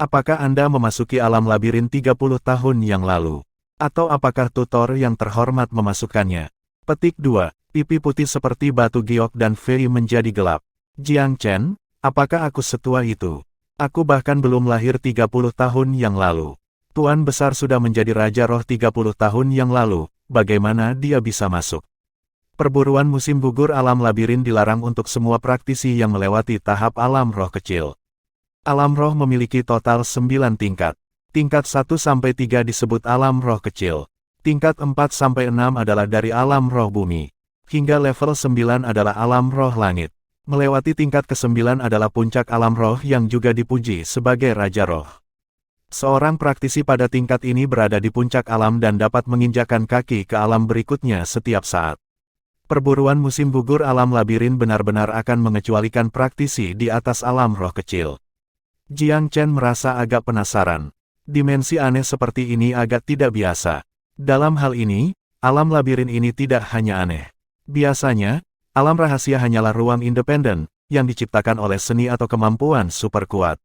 Apakah Anda memasuki alam labirin 30 tahun yang lalu? Atau apakah tutor yang terhormat memasukkannya? Petik 2. Pipi putih seperti batu giok dan Fei menjadi gelap. Jiang Chen, apakah aku setua itu? Aku bahkan belum lahir 30 tahun yang lalu. Tuan Besar sudah menjadi Raja Roh 30 tahun yang lalu, bagaimana dia bisa masuk? Perburuan musim gugur alam labirin dilarang untuk semua praktisi yang melewati tahap alam roh kecil. Alam roh memiliki total 9 tingkat. Tingkat 1-3 disebut alam roh kecil. Tingkat 4-6 adalah dari alam roh bumi. Hingga level 9 adalah alam roh langit. Melewati tingkat ke-9 adalah puncak alam roh yang juga dipuji sebagai Raja Roh. Seorang praktisi pada tingkat ini berada di puncak alam dan dapat menginjakkan kaki ke alam berikutnya setiap saat. Perburuan musim gugur alam labirin benar-benar akan mengecualikan praktisi di atas alam roh kecil. Jiang Chen merasa agak penasaran. Dimensi aneh seperti ini agak tidak biasa. Dalam hal ini, alam labirin ini tidak hanya aneh. Biasanya, alam rahasia hanyalah ruang independen, yang diciptakan oleh seni atau kemampuan super kuat.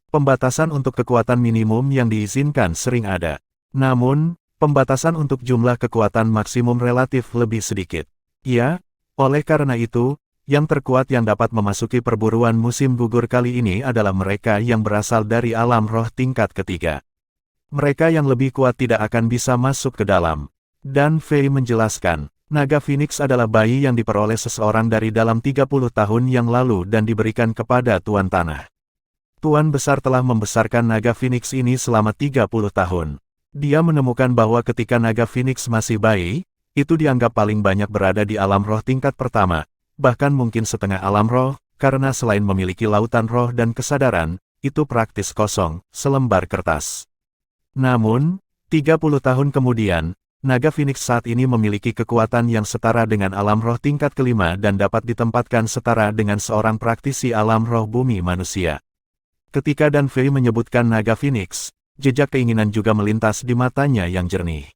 Pembatasan untuk kekuatan minimum yang diizinkan sering ada. Namun, pembatasan untuk jumlah kekuatan maksimum relatif lebih sedikit. Ya, oleh karena itu, yang terkuat yang dapat memasuki perburuan musim gugur kali ini adalah mereka yang berasal dari alam roh tingkat ketiga. Mereka yang lebih kuat tidak akan bisa masuk ke dalam. Dan Fei menjelaskan, naga Phoenix adalah bayi yang diperoleh seseorang dari dalam 30 tahun yang lalu dan diberikan kepada Tuan Tanah. Tuan Besar telah membesarkan naga Phoenix ini selama 30 tahun. Dia menemukan bahwa ketika naga Phoenix masih bayi, itu dianggap paling banyak berada di alam roh tingkat pertama, bahkan mungkin setengah alam roh, karena selain memiliki lautan roh dan kesadaran, itu praktis kosong, selembar kertas. Namun, 30 tahun kemudian, naga Phoenix saat ini memiliki kekuatan yang setara dengan alam roh tingkat kelima dan dapat ditempatkan setara dengan seorang praktisi alam roh bumi manusia. Ketika Dan Fei menyebutkan naga Phoenix, jejak keinginan juga melintas di matanya yang jernih.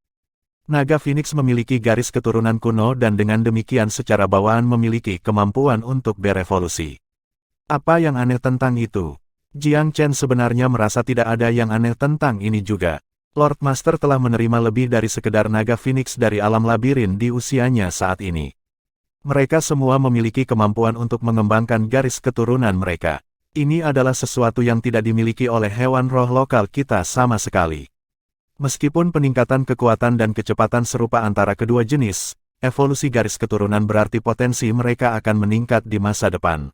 Naga Phoenix memiliki garis keturunan kuno dan dengan demikian secara bawaan memiliki kemampuan untuk berevolusi. Apa yang aneh tentang itu? Jiang Chen sebenarnya merasa tidak ada yang aneh tentang ini juga. Lord Master telah menerima lebih dari sekedar naga Phoenix dari alam labirin di usianya saat ini. Mereka semua memiliki kemampuan untuk mengembangkan garis keturunan mereka. Ini adalah sesuatu yang tidak dimiliki oleh hewan roh lokal kita sama sekali. Meskipun peningkatan kekuatan dan kecepatan serupa antara kedua jenis, evolusi garis keturunan berarti potensi mereka akan meningkat di masa depan.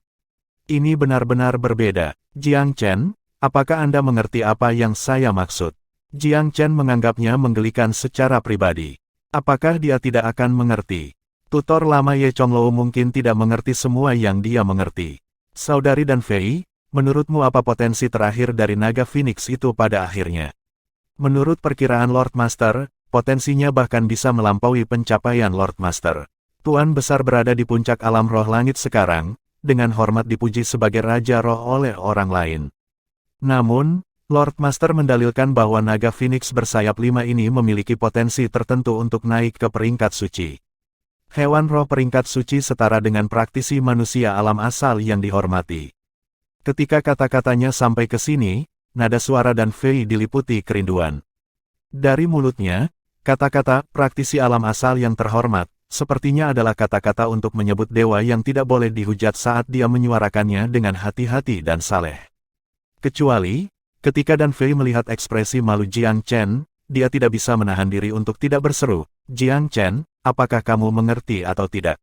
Ini benar-benar berbeda. Jiang Chen, apakah Anda mengerti apa yang saya maksud? Jiang Chen menganggapnya menggelikan secara pribadi. Apakah dia tidak akan mengerti? Tutor lama Ye Chonglou mungkin tidak mengerti semua yang dia mengerti. Saudari Dan Fei, menurutmu apa potensi terakhir dari naga Phoenix itu pada akhirnya? Menurut perkiraan Lord Master, potensinya bahkan bisa melampaui pencapaian Lord Master. Tuan Besar berada di puncak alam roh langit sekarang, dengan hormat dipuji sebagai Raja Roh oleh orang lain. Namun, Lord Master mendalilkan bahwa naga Phoenix bersayap 5 ini memiliki potensi tertentu untuk naik ke peringkat suci. Hewan roh peringkat suci setara dengan praktisi manusia alam asal yang dihormati. Ketika kata-katanya sampai ke sini, nada suara Dan Fei diliputi kerinduan. Dari mulutnya, kata-kata praktisi alam asal yang terhormat, sepertinya adalah kata-kata untuk menyebut dewa yang tidak boleh dihujat saat dia menyuarakannya dengan hati-hati dan saleh. Kecuali, ketika Dan Fei melihat ekspresi malu Jiang Chen, dia tidak bisa menahan diri untuk tidak berseru, "Jiang Chen, apakah kamu mengerti atau tidak?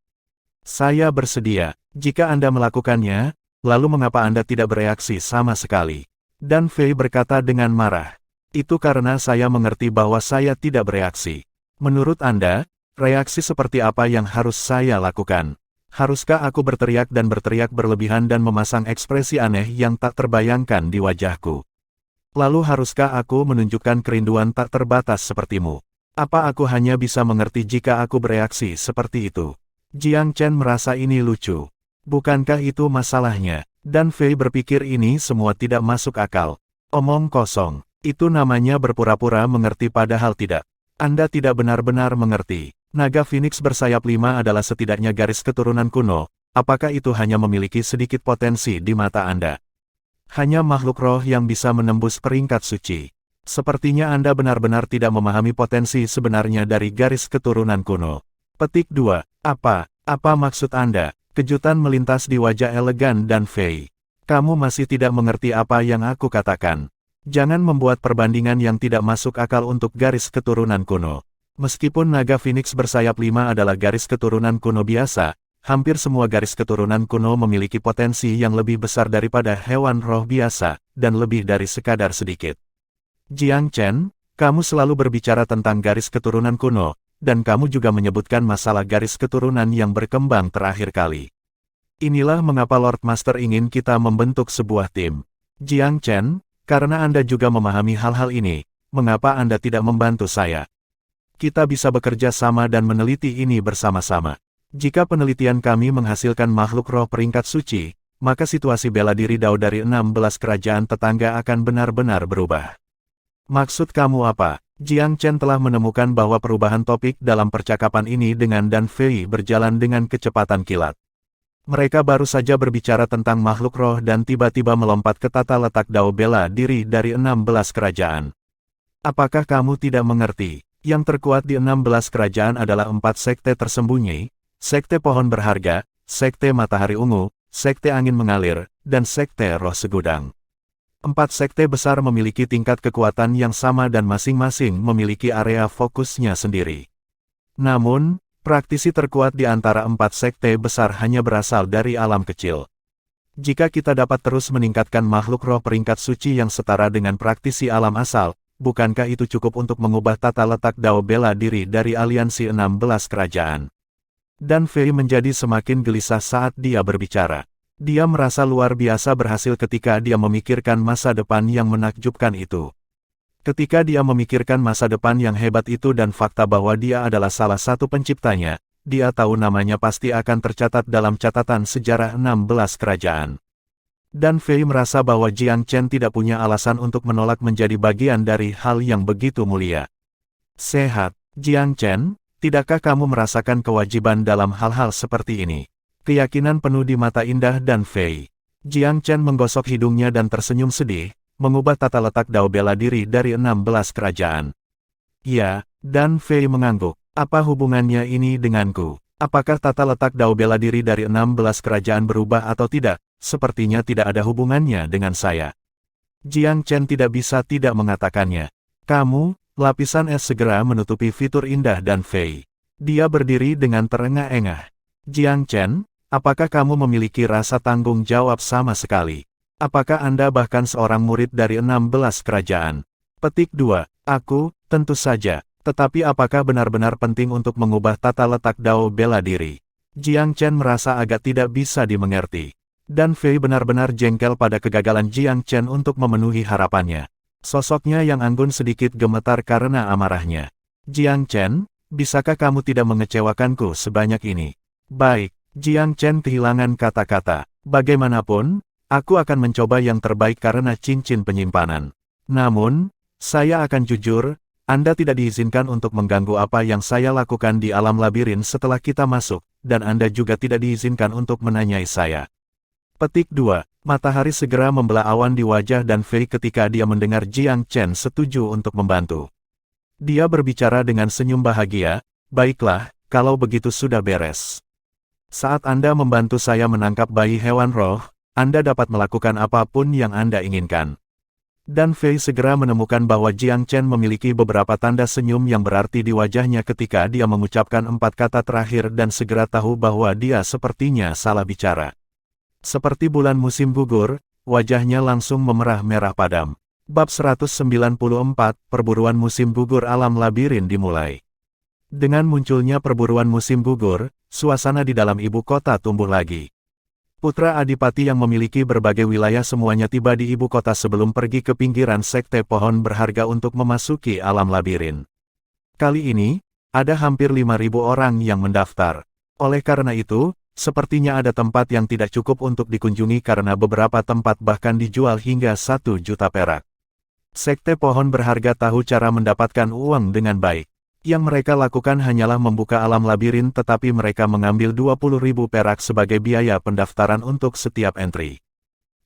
Saya bersedia, jika Anda melakukannya, lalu mengapa Anda tidak bereaksi sama sekali?" Dan Fei berkata dengan marah, "Itu karena saya mengerti bahwa saya tidak bereaksi. Menurut Anda, reaksi seperti apa yang harus saya lakukan? Haruskah aku berteriak dan berteriak berlebihan dan memasang ekspresi aneh yang tak terbayangkan di wajahku? Lalu haruskah aku menunjukkan kerinduan tak terbatas sepertimu? Apa aku hanya bisa mengerti jika aku bereaksi seperti itu?" Jiang Chen merasa ini lucu. Bukankah itu masalahnya? Dan Fei berpikir ini semua tidak masuk akal. Omong kosong. Itu namanya berpura-pura mengerti padahal tidak. Anda tidak benar-benar mengerti. Naga Phoenix bersayap 5 adalah setidaknya garis keturunan kuno. Apakah itu hanya memiliki sedikit potensi di mata Anda? Hanya makhluk roh yang bisa menembus peringkat suci. Sepertinya Anda benar-benar tidak memahami potensi sebenarnya dari garis keturunan kuno. Petik 2. Apa maksud Anda? Kejutan melintas di wajah elegan Dan Fei. Kamu masih tidak mengerti apa yang aku katakan. Jangan membuat perbandingan yang tidak masuk akal untuk garis keturunan kuno. Meskipun naga Phoenix bersayap 5 adalah garis keturunan kuno biasa, hampir semua garis keturunan kuno memiliki potensi yang lebih besar daripada hewan roh biasa, dan lebih dari sekadar sedikit. Jiang Chen, kamu selalu berbicara tentang garis keturunan kuno, dan kamu juga menyebutkan masalah garis keturunan yang berkembang terakhir kali. Inilah mengapa Lord Master ingin kita membentuk sebuah tim. Jiang Chen, karena Anda juga memahami hal-hal ini, mengapa Anda tidak membantu saya? Kita bisa bekerja sama dan meneliti ini bersama-sama. Jika penelitian kami menghasilkan makhluk roh peringkat suci, maka situasi bela diri Dao dari 16 kerajaan tetangga akan benar-benar berubah. Maksud kamu apa? Jiang Chen telah menemukan bahwa perubahan topik dalam percakapan ini dengan Dan Fei berjalan dengan kecepatan kilat. Mereka baru saja berbicara tentang makhluk roh dan tiba-tiba melompat ke tata letak Dao bela diri dari 16 kerajaan. Apakah kamu tidak mengerti? Yang terkuat di 16 kerajaan adalah 4 sekte tersembunyi, sekte pohon berharga, sekte matahari ungu, sekte angin mengalir, dan sekte roh segudang. 4 sekte besar memiliki tingkat kekuatan yang sama dan masing-masing memiliki area fokusnya sendiri. Namun, praktisi terkuat di antara 4 sekte besar hanya berasal dari alam kecil. Jika kita dapat terus meningkatkan makhluk roh peringkat suci yang setara dengan praktisi alam asal, bukankah itu cukup untuk mengubah tata letak Dao bela diri dari aliansi 16 kerajaan? Dan Fei menjadi semakin gelisah saat dia berbicara. Dia merasa luar biasa berhasil ketika dia memikirkan masa depan yang menakjubkan itu. Ketika dia memikirkan masa depan yang hebat itu dan fakta bahwa dia adalah salah satu penciptanya, dia tahu namanya pasti akan tercatat dalam catatan sejarah 16 kerajaan. Dan Fei merasa bahwa Jiang Chen tidak punya alasan untuk menolak menjadi bagian dari hal yang begitu mulia. Sehat, Jiang Chen, tidakkah kamu merasakan kewajiban dalam hal-hal seperti ini? Keyakinan penuh di mata indah dan Fei. Jiang Chen menggosok hidungnya dan tersenyum sedih, mengubah tata letak Dao bela diri dari 16 kerajaan. Ya, dan Fei mengangguk. Apa hubungannya ini denganku? Apakah tata letak Dao bela diri dari 16 kerajaan berubah atau tidak? Sepertinya tidak ada hubungannya dengan saya. Jiang Chen tidak bisa tidak mengatakannya. Kamu, lapisan es segera menutupi fitur indah dan Fei. Dia berdiri dengan terengah-engah. Jiang Chen, apakah kamu memiliki rasa tanggung jawab sama sekali? Apakah Anda bahkan seorang murid dari 16 kerajaan? Petik 2. Aku, tentu saja. Tetapi apakah benar-benar penting untuk mengubah tata letak Dao bela diri? Jiang Chen merasa agak tidak bisa dimengerti. Dan Fei benar-benar jengkel pada kegagalan Jiang Chen untuk memenuhi harapannya. Sosoknya yang anggun sedikit gemetar karena amarahnya. Jiang Chen, bisakah kamu tidak mengecewakanku sebanyak ini? Baik, Jiang Chen kehilangan kata-kata. Bagaimanapun, aku akan mencoba yang terbaik karena cincin penyimpanan. Namun, saya akan jujur, Anda tidak diizinkan untuk mengganggu apa yang saya lakukan di alam labirin setelah kita masuk, dan Anda juga tidak diizinkan untuk menanyai saya. Petik 2. Matahari segera membelah awan di wajah dan Fei ketika dia mendengar Jiang Chen setuju untuk membantu. Dia berbicara dengan senyum bahagia, baiklah, kalau begitu sudah beres. Saat Anda membantu saya menangkap bayi hewan roh, Anda dapat melakukan apapun yang Anda inginkan. Dan Fei segera menemukan bahwa Jiang Chen memiliki beberapa tanda senyum yang berarti di wajahnya ketika dia mengucapkan 4 kata terakhir dan segera tahu bahwa dia sepertinya salah bicara. Seperti bulan musim gugur, wajahnya langsung memerah merah padam. Bab 194, Perburuan Musim Gugur Alam Labirin dimulai. Dengan munculnya perburuan musim gugur, suasana di dalam ibu kota tumbuh lagi. Putra Adipati yang memiliki berbagai wilayah semuanya tiba di ibu kota sebelum pergi ke pinggiran sekte pohon berharga untuk memasuki alam labirin. Kali ini, ada hampir 5.000 orang yang mendaftar. Oleh karena itu, sepertinya ada tempat yang tidak cukup untuk dikunjungi karena beberapa tempat bahkan dijual hingga 1 juta perak. Sekte pohon berharga tahu cara mendapatkan uang dengan baik. Yang mereka lakukan hanyalah membuka alam labirin tetapi mereka mengambil 20.000 perak sebagai biaya pendaftaran untuk setiap entry.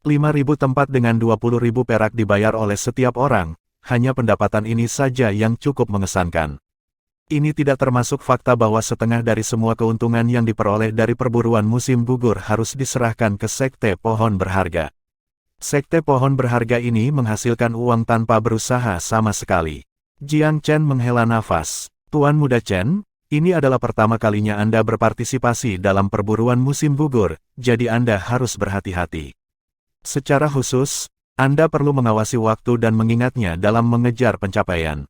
5.000 tempat dengan 20.000 perak dibayar oleh setiap orang, hanya pendapatan ini saja yang cukup mengesankan. Ini tidak termasuk fakta bahwa setengah dari semua keuntungan yang diperoleh dari perburuan musim gugur harus diserahkan ke sekte pohon berharga. Sekte pohon berharga ini menghasilkan uang tanpa berusaha sama sekali. Jiang Chen menghela nafas. Tuan Muda Chen, ini adalah pertama kalinya Anda berpartisipasi dalam perburuan musim gugur, jadi Anda harus berhati-hati. Secara khusus, Anda perlu mengawasi waktu dan mengingatnya dalam mengejar pencapaian.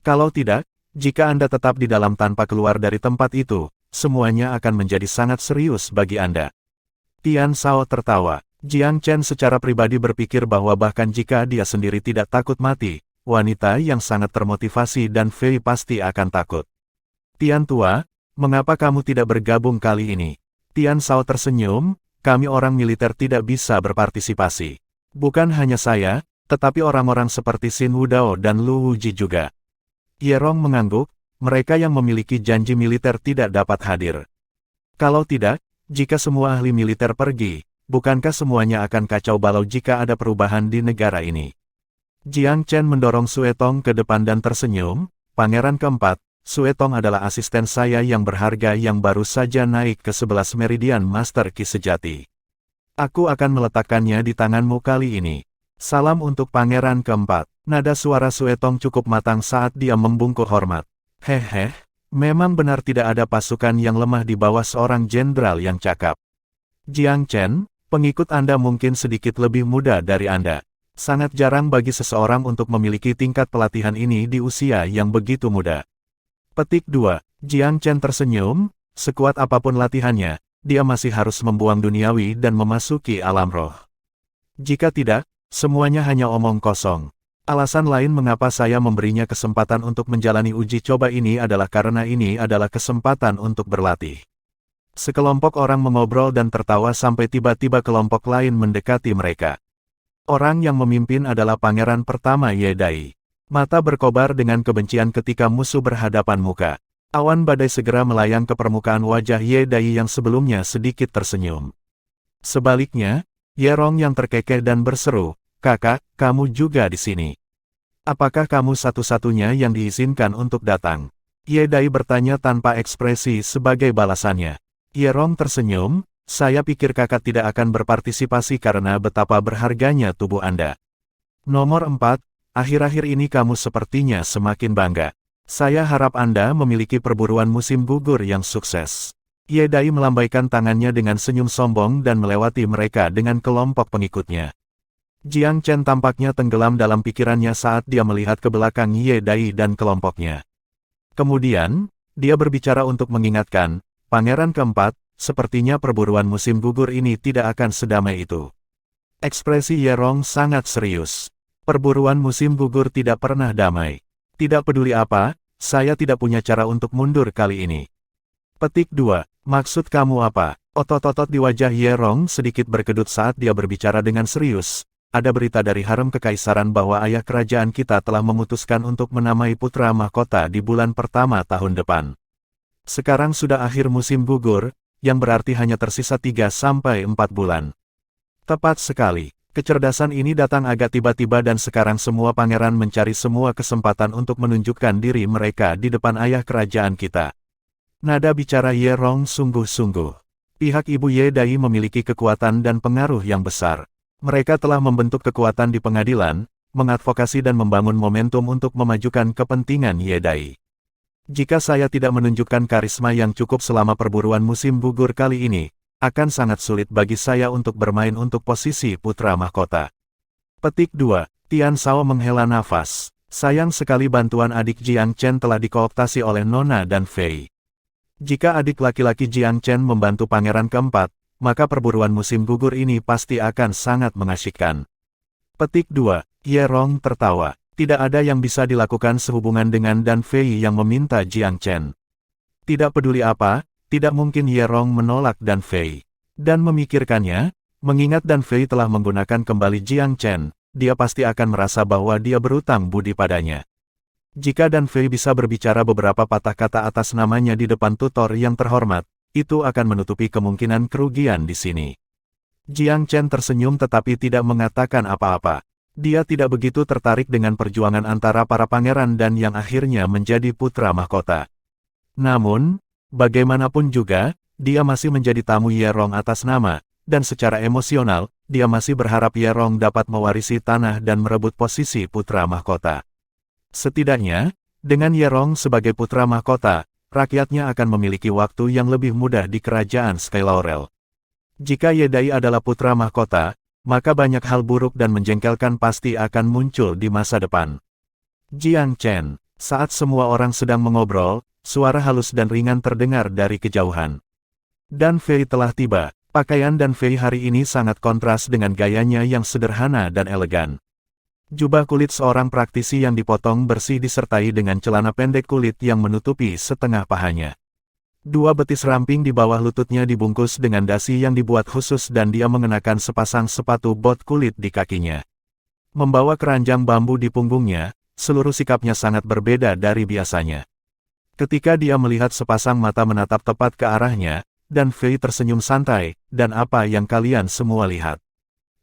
Kalau tidak, jika Anda tetap di dalam tanpa keluar dari tempat itu, semuanya akan menjadi sangat serius bagi Anda. Tian Shao tertawa. Jiang Chen secara pribadi berpikir bahwa bahkan jika dia sendiri tidak takut mati, wanita yang sangat termotivasi dan Fei pasti akan takut. Tian Tua, mengapa kamu tidak bergabung kali ini? Tian Shao tersenyum, kami orang militer tidak bisa berpartisipasi. Bukan hanya saya, tetapi orang-orang seperti Xin Wudao dan Lu Wuji juga. Ye Rong mengangguk, mereka yang memiliki janji militer tidak dapat hadir. Kalau tidak, jika semua ahli militer pergi, bukankah semuanya akan kacau balau jika ada perubahan di negara ini? Jiang Chen mendorong Sue Tong ke depan dan tersenyum, Pangeran keempat, Sue Tong adalah asisten saya yang berharga yang baru saja naik ke 11 Meridian Master Ki sejati. Aku akan meletakkannya di tanganmu kali ini. Salam untuk Pangeran keempat. Nada suara Sue Tong cukup matang saat dia membungkuk hormat. Hehe, memang benar tidak ada pasukan yang lemah di bawah seorang jenderal yang cakap. Jiang Chen, pengikut Anda mungkin sedikit lebih muda dari Anda. Sangat jarang bagi seseorang untuk memiliki tingkat pelatihan ini di usia yang begitu muda. Petik 2. Jiang Chen tersenyum, sekuat apapun latihannya, dia masih harus membuang duniawi dan memasuki alam roh. Jika tidak, semuanya hanya omong kosong. Alasan lain mengapa saya memberinya kesempatan untuk menjalani uji coba ini adalah karena ini adalah kesempatan untuk berlatih. Sekelompok orang mengobrol dan tertawa sampai tiba-tiba kelompok lain mendekati mereka. Orang yang memimpin adalah pangeran pertama Ye Dai. Mata berkobar dengan kebencian ketika musuh berhadapan muka. Awan badai segera melayang ke permukaan wajah Ye Dai yang sebelumnya sedikit tersenyum. Sebaliknya, Ye Rong yang terkekeh dan berseru, "Kakak, kamu juga di sini. Apakah kamu satu-satunya yang diizinkan untuk datang?" Ye Dai bertanya tanpa ekspresi sebagai balasannya. Ye Rong tersenyum, "Saya pikir kakak tidak akan berpartisipasi karena betapa berharganya tubuh Anda. Nomor 4, akhir-akhir ini kamu sepertinya semakin bangga. Saya harap Anda memiliki perburuan musim gugur yang sukses." Ye Dai melambaikan tangannya dengan senyum sombong dan melewati mereka dengan kelompok pengikutnya. Jiang Chen tampaknya tenggelam dalam pikirannya saat dia melihat ke belakang Ye Dai dan kelompoknya. Kemudian, dia berbicara untuk mengingatkan, "Pangeran keempat, sepertinya perburuan musim gugur ini tidak akan sedamai itu." Ekspresi Ye Rong sangat serius. "Perburuan musim gugur tidak pernah damai. Tidak peduli apa, saya tidak punya cara untuk mundur kali ini." Petik 2. Maksud kamu apa? Otot-otot di wajah Ye Rong sedikit berkedut saat dia berbicara dengan serius. "Ada berita dari harem kekaisaran bahwa ayah kerajaan kita telah memutuskan untuk menamai putra mahkota di bulan pertama tahun depan. Sekarang sudah akhir musim gugur, yang berarti hanya tersisa 3-4 bulan. Tepat sekali. Kecerdasan ini datang agak tiba-tiba dan sekarang semua pangeran mencari semua kesempatan untuk menunjukkan diri mereka di depan ayah kerajaan kita." Nada bicara Ye Rong sungguh-sungguh. Pihak Ibu Ye Dai memiliki kekuatan dan pengaruh yang besar. Mereka telah membentuk kekuatan di pengadilan, mengadvokasi dan membangun momentum untuk memajukan kepentingan Ye Dai. Jika saya tidak menunjukkan karisma yang cukup selama perburuan musim gugur kali ini, akan sangat sulit bagi saya untuk bermain untuk posisi putra mahkota. Petik 2. Tian Shao menghela nafas. Sayang sekali bantuan adik Jiang Chen telah dikooptasi oleh Nona dan Fei. Jika adik laki-laki Jiang Chen membantu pangeran keempat, maka perburuan musim gugur ini pasti akan sangat mengasyikkan. Petik 2. Ye Rong tertawa. Tidak ada yang bisa dilakukan sehubungan dengan Dan Fei yang meminta Jiang Chen. Tidak peduli apa, tidak mungkin Ye Rong menolak Dan Fei. Dan memikirkannya, mengingat Dan Fei telah menggunakan kembali Jiang Chen, dia pasti akan merasa bahwa dia berutang budi padanya. Jika Dan Fei bisa berbicara beberapa patah kata atas namanya di depan tutor yang terhormat, itu akan menutupi kemungkinan kerugian di sini. Jiang Chen tersenyum tetapi tidak mengatakan apa-apa. Dia tidak begitu tertarik dengan perjuangan antara para pangeran dan yang akhirnya menjadi putra mahkota. Namun, bagaimanapun juga, dia masih menjadi tamu Ye Rong atas nama, dan secara emosional, dia masih berharap Ye Rong dapat mewarisi tanah dan merebut posisi putra mahkota. Setidaknya, dengan Ye Rong sebagai putra mahkota, rakyatnya akan memiliki waktu yang lebih mudah di kerajaan Sky Laurel. Jika Ye Dai adalah putra mahkota, maka banyak hal buruk dan menjengkelkan pasti akan muncul di masa depan. Jiang Chen. Saat semua orang sedang mengobrol, suara halus dan ringan terdengar dari kejauhan. Dan Fei telah tiba. Pakaian Dan Fei hari ini sangat kontras dengan gayanya yang sederhana dan elegan. Jubah kulit seorang praktisi yang dipotong bersih disertai dengan celana pendek kulit yang menutupi setengah pahanya. Dua betis ramping di bawah lututnya dibungkus dengan dasi yang dibuat khusus dan dia mengenakan sepasang sepatu bot kulit di kakinya. Membawa keranjang bambu di punggungnya, seluruh sikapnya sangat berbeda dari biasanya. Ketika dia melihat sepasang mata menatap tepat ke arahnya, Dan Fei tersenyum santai, "Dan apa yang kalian semua lihat?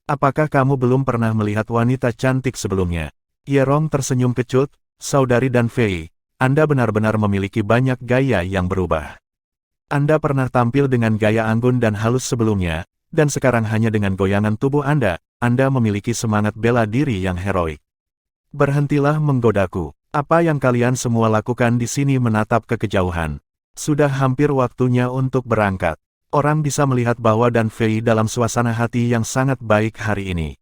Apakah kamu belum pernah melihat wanita cantik sebelumnya?" Ye Rong tersenyum kecut, "Saudari Dan Fei, Anda benar-benar memiliki banyak gaya yang berubah. Anda pernah tampil dengan gaya anggun dan halus sebelumnya, dan sekarang hanya dengan goyangan tubuh Anda memiliki semangat bela diri yang heroik. Berhentilah menggodaku. Apa yang kalian semua lakukan di sini menatap ke kejauhan? Sudah hampir waktunya untuk berangkat." Orang bisa melihat bahwa Dan Fei dalam suasana hati yang sangat baik hari ini.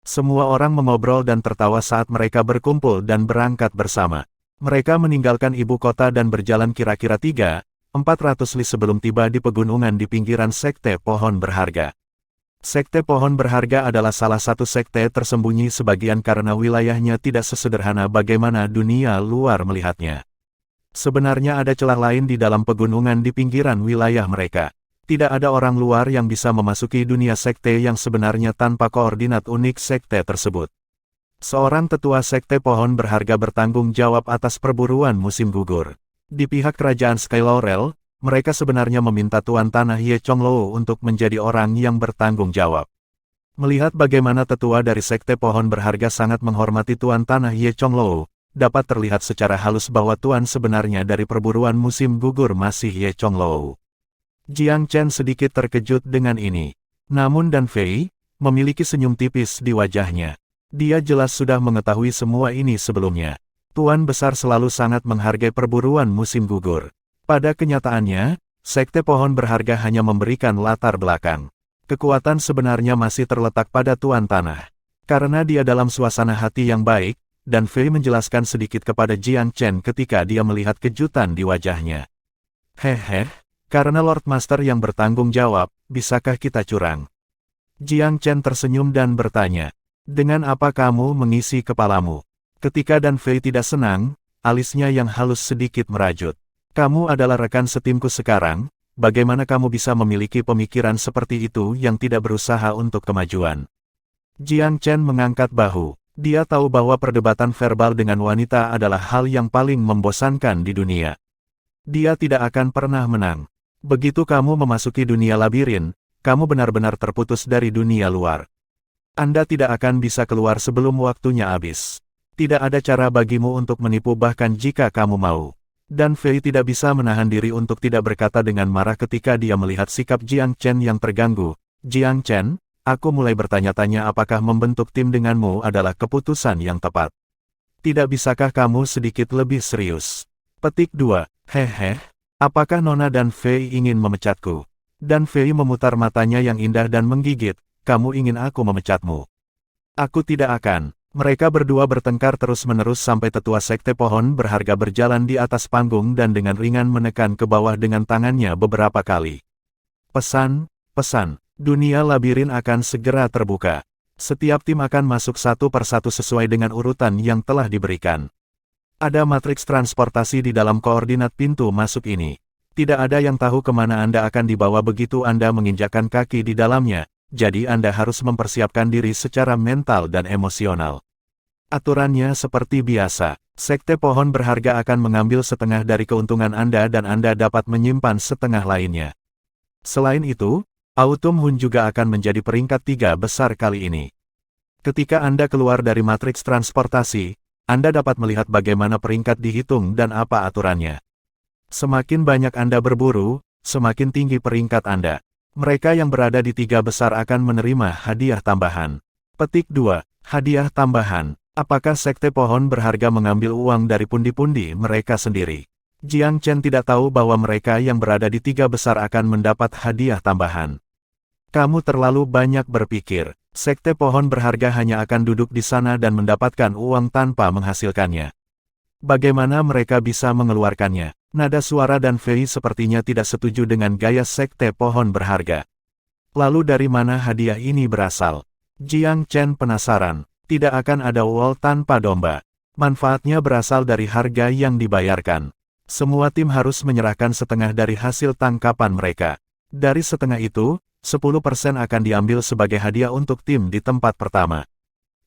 Semua orang mengobrol dan tertawa saat mereka berkumpul dan berangkat bersama. Mereka meninggalkan ibu kota dan berjalan kira-kira 3-4 400 li sebelum tiba di pegunungan di pinggiran Sekte Pohon Berharga. Sekte Pohon Berharga adalah salah satu sekte tersembunyi sebagian karena wilayahnya tidak sesederhana bagaimana dunia luar melihatnya. Sebenarnya ada celah lain di dalam pegunungan di pinggiran wilayah mereka. Tidak ada orang luar yang bisa memasuki dunia sekte yang sebenarnya tanpa koordinat unik sekte tersebut. Seorang tetua Sekte Pohon Berharga bertanggung jawab atas perburuan musim gugur. Di pihak kerajaan Sky Laurel, mereka sebenarnya meminta Tuan Tanah Ye Chonglou untuk menjadi orang yang bertanggung jawab. Melihat bagaimana tetua dari Sekte Pohon Berharga sangat menghormati Tuan Tanah Ye Chonglou, dapat terlihat secara halus bahwa Tuan sebenarnya dari perburuan musim gugur masih Ye Chonglou. Jiang Chen sedikit terkejut dengan ini. Namun Dan Fei memiliki senyum tipis di wajahnya. Dia jelas sudah mengetahui semua ini sebelumnya. Tuan Besar selalu sangat menghargai perburuan musim gugur. Pada kenyataannya, Sekte Pohon Berharga hanya memberikan latar belakang. Kekuatan sebenarnya masih terletak pada Tuan Tanah. Karena dia dalam suasana hati yang baik, Dan Fei menjelaskan sedikit kepada Jiang Chen ketika dia melihat kejutan di wajahnya. Hehe, karena Lord Master yang bertanggung jawab, bisakah kita curang? Jiang Chen tersenyum dan bertanya, dengan apa kamu mengisi kepalamu? Ketika Dan Fei tidak senang, alisnya yang halus sedikit merajut. Kamu adalah rekan setimku sekarang, bagaimana kamu bisa memiliki pemikiran seperti itu yang tidak berusaha untuk kemajuan? Jiang Chen mengangkat bahu. Dia tahu bahwa perdebatan verbal dengan wanita adalah hal yang paling membosankan di dunia. Dia tidak akan pernah menang. Begitu kamu memasuki dunia labirin, kamu benar-benar terputus dari dunia luar. Anda tidak akan bisa keluar sebelum waktunya habis. Tidak ada cara bagimu untuk menipu bahkan jika kamu mau. Dan Fei tidak bisa menahan diri untuk tidak berkata dengan marah ketika dia melihat sikap Jiang Chen yang terganggu. Jiang Chen, aku mulai bertanya-tanya apakah membentuk tim denganmu adalah keputusan yang tepat. Tidak bisakah kamu sedikit lebih serius? Petik 2. Hehe, apakah Nona Dan Fei ingin memecatku? Dan Fei memutar matanya yang indah dan menggigit, kamu ingin aku memecatmu? Aku tidak akan. Mereka berdua bertengkar terus-menerus sampai tetua Sekte Pohon Berharga berjalan di atas panggung dan dengan ringan menekan ke bawah dengan tangannya beberapa kali. Pesan, dunia labirin akan segera terbuka. Setiap tim akan masuk satu persatu sesuai dengan urutan yang telah diberikan. Ada matriks transportasi di dalam koordinat pintu masuk ini. Tidak ada yang tahu kemana Anda akan dibawa begitu Anda menginjakkan kaki di dalamnya. Jadi Anda harus mempersiapkan diri secara mental dan emosional. Aturannya seperti biasa, Sekte Pohon Berharga akan mengambil setengah dari keuntungan Anda dan Anda dapat menyimpan setengah lainnya. Selain itu, Autumn Hun juga akan menjadi peringkat 3 besar kali ini. Ketika Anda keluar dari matriks transportasi, Anda dapat melihat bagaimana peringkat dihitung dan apa aturannya. Semakin banyak Anda berburu, semakin tinggi peringkat Anda. Mereka yang berada di 3 besar akan menerima hadiah tambahan. Petik 2. Hadiah tambahan. Apakah Sekte Pohon Berharga mengambil uang dari pundi-pundi mereka sendiri? Jiang Chen tidak tahu bahwa mereka yang berada di 3 besar akan mendapat hadiah tambahan. Kamu terlalu banyak berpikir. Sekte Pohon Berharga hanya akan duduk di sana dan mendapatkan uang tanpa menghasilkannya. Bagaimana mereka bisa mengeluarkannya? Nada suara Dan Fei sepertinya tidak setuju dengan gaya Sekte Pohon Berharga. Lalu dari mana hadiah ini berasal? Jiang Chen penasaran. Tidak akan ada wall tanpa domba. Manfaatnya berasal dari harga yang dibayarkan. Semua tim harus menyerahkan setengah dari hasil tangkapan mereka. Dari setengah itu, 10% akan diambil sebagai hadiah untuk tim di tempat pertama.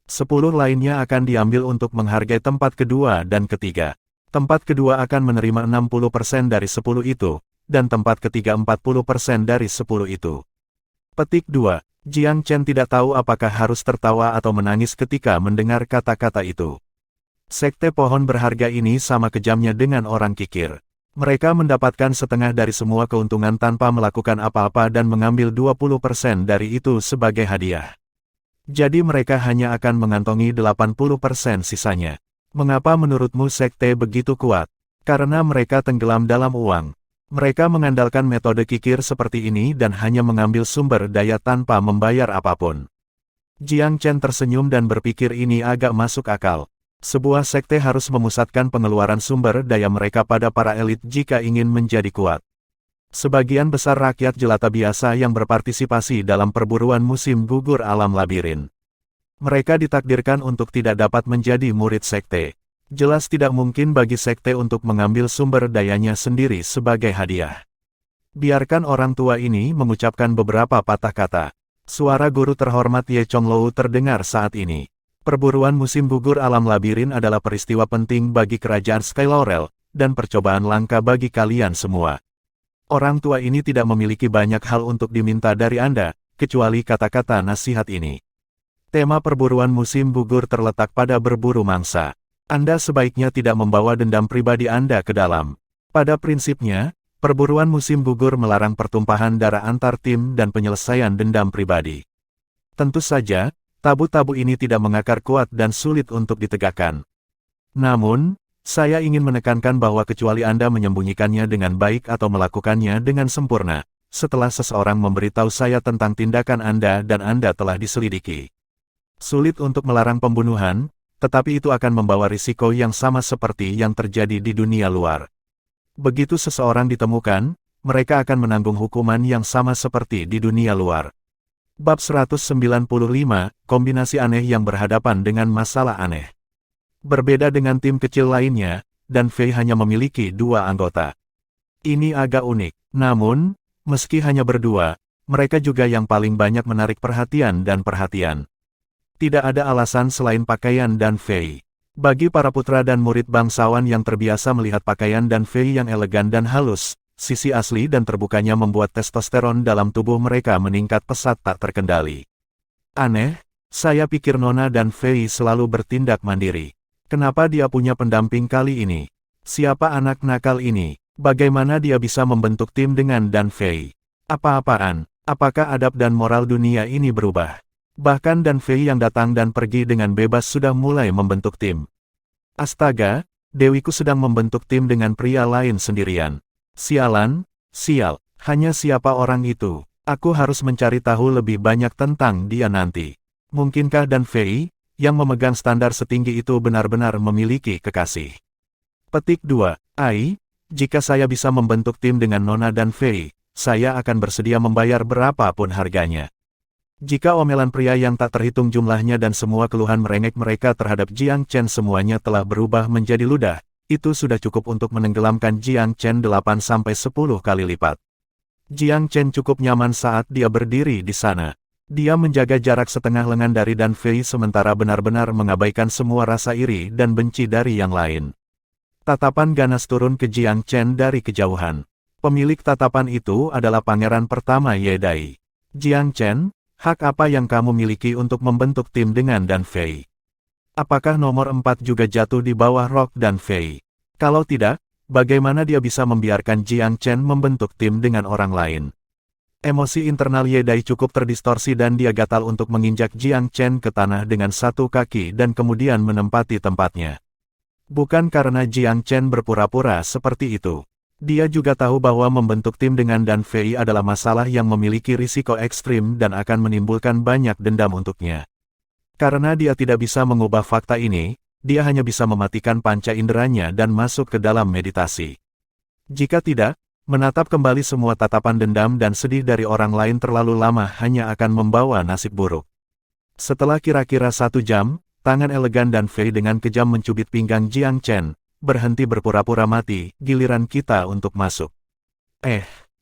10 lainnya akan diambil untuk menghargai tempat kedua dan ketiga. Tempat kedua akan menerima 60% dari 10 itu, dan tempat ketiga 40% dari 10 itu. Petik 2. Jiang Chen tidak tahu apakah harus tertawa atau menangis ketika mendengar kata-kata itu. Sekte Pohon Berharga ini sama kejamnya dengan orang kikir. Mereka mendapatkan setengah dari semua keuntungan tanpa melakukan apa-apa dan mengambil 20% dari itu sebagai hadiah. Jadi mereka hanya akan mengantongi 80% sisanya. Mengapa menurutmu sekte begitu kuat? Karena mereka tenggelam dalam uang. Mereka mengandalkan metode kikir seperti ini dan hanya mengambil sumber daya tanpa membayar apapun. Jiang Chen tersenyum dan berpikir ini agak masuk akal. Sebuah sekte harus memusatkan pengeluaran sumber daya mereka pada para elit jika ingin menjadi kuat. Sebagian besar rakyat jelata biasa yang berpartisipasi dalam perburuan musim gugur alam labirin. Mereka ditakdirkan untuk tidak dapat menjadi murid sekte. Jelas tidak mungkin bagi sekte untuk mengambil sumber dayanya sendiri sebagai hadiah. Biarkan orang tua ini mengucapkan beberapa patah kata. Suara guru terhormat Ye Chonglou terdengar saat ini. Perburuan musim gugur alam labirin adalah peristiwa penting bagi kerajaan Sky Laurel, dan percobaan langka bagi kalian semua. Orang tua ini tidak memiliki banyak hal untuk diminta dari Anda, kecuali kata-kata nasihat ini. Tema perburuan musim gugur terletak pada berburu mangsa. Anda sebaiknya tidak membawa dendam pribadi Anda ke dalam. Pada prinsipnya, perburuan musim gugur melarang pertumpahan darah antar tim dan penyelesaian dendam pribadi. Tentu saja, tabu-tabu ini tidak mengakar kuat dan sulit untuk ditegakkan. Namun, saya ingin menekankan bahwa kecuali Anda menyembunyikannya dengan baik atau melakukannya dengan sempurna, setelah seseorang memberitahu saya tentang tindakan Anda dan Anda telah diselidiki. Sulit untuk melarang pembunuhan, tetapi itu akan membawa risiko yang sama seperti yang terjadi di dunia luar. Begitu seseorang ditemukan, mereka akan menanggung hukuman yang sama seperti di dunia luar. Bab 195, Kombinasi Aneh yang Berhadapan dengan Masalah Aneh. Berbeda dengan tim kecil lainnya, dan Fei hanya memiliki 2 anggota. Ini agak unik. Namun, meski hanya berdua, mereka juga yang paling banyak menarik perhatian dan perhatian. Tidak ada alasan selain pakaian dan Fei. Bagi para putra dan murid bangsawan yang terbiasa melihat pakaian dan Fei yang elegan dan halus, sisi asli dan terbukanya membuat testosteron dalam tubuh mereka meningkat pesat tak terkendali. Aneh, saya pikir Nona dan Fei selalu bertindak mandiri. Kenapa dia punya pendamping kali ini? Siapa anak nakal ini? Bagaimana dia bisa membentuk tim dengan Dan Fei? Apa-apaan? Apakah adab dan moral dunia ini berubah? Bahkan Dan Fei yang datang dan pergi dengan bebas sudah mulai membentuk tim. Astaga, Dewiku sedang membentuk tim dengan pria lain sendirian. Sialan, sial, hanya siapa orang itu? Aku harus mencari tahu lebih banyak tentang dia nanti. Mungkinkah Dan Fei, yang memegang standar setinggi itu benar-benar memiliki kekasih? Petik 2. Jika saya bisa membentuk tim dengan Nona dan Fei, saya akan bersedia membayar berapapun harganya. Jika omelan pria yang tak terhitung jumlahnya dan semua keluhan merengek mereka terhadap Jiang Chen semuanya telah berubah menjadi ludah, itu sudah cukup untuk menenggelamkan Jiang Chen 8-10 kali lipat. Jiang Chen cukup nyaman saat dia berdiri di sana. Dia menjaga jarak setengah lengan dari Dan Fei sementara benar-benar mengabaikan semua rasa iri dan benci dari yang lain. Tatapan ganas turun ke Jiang Chen dari kejauhan. Pemilik tatapan itu adalah pangeran pertama Ye Dai. Jiang Chen, hak apa yang kamu miliki untuk membentuk tim dengan Dan Fei? Apakah nomor 4 juga jatuh di bawah rok Dan Fei? Kalau tidak, bagaimana dia bisa membiarkan Jiang Chen membentuk tim dengan orang lain? Emosi internal Ye Dai cukup terdistorsi dan dia gatal untuk menginjak Jiang Chen ke tanah dengan satu kaki dan kemudian menempati tempatnya. Bukan karena Jiang Chen berpura-pura seperti itu. Dia juga tahu bahwa membentuk tim dengan Dan Fei adalah masalah yang memiliki risiko ekstrim dan akan menimbulkan banyak dendam untuknya. Karena dia tidak bisa mengubah fakta ini, dia hanya bisa mematikan panca inderanya dan masuk ke dalam meditasi. Jika tidak, menatap kembali semua tatapan dendam dan sedih dari orang lain terlalu lama hanya akan membawa nasib buruk. Setelah kira-kira 1 jam, tangan elegan Dan Fei dengan kejam mencubit pinggang Jiang Chen. Berhenti berpura-pura mati, giliran kita untuk masuk.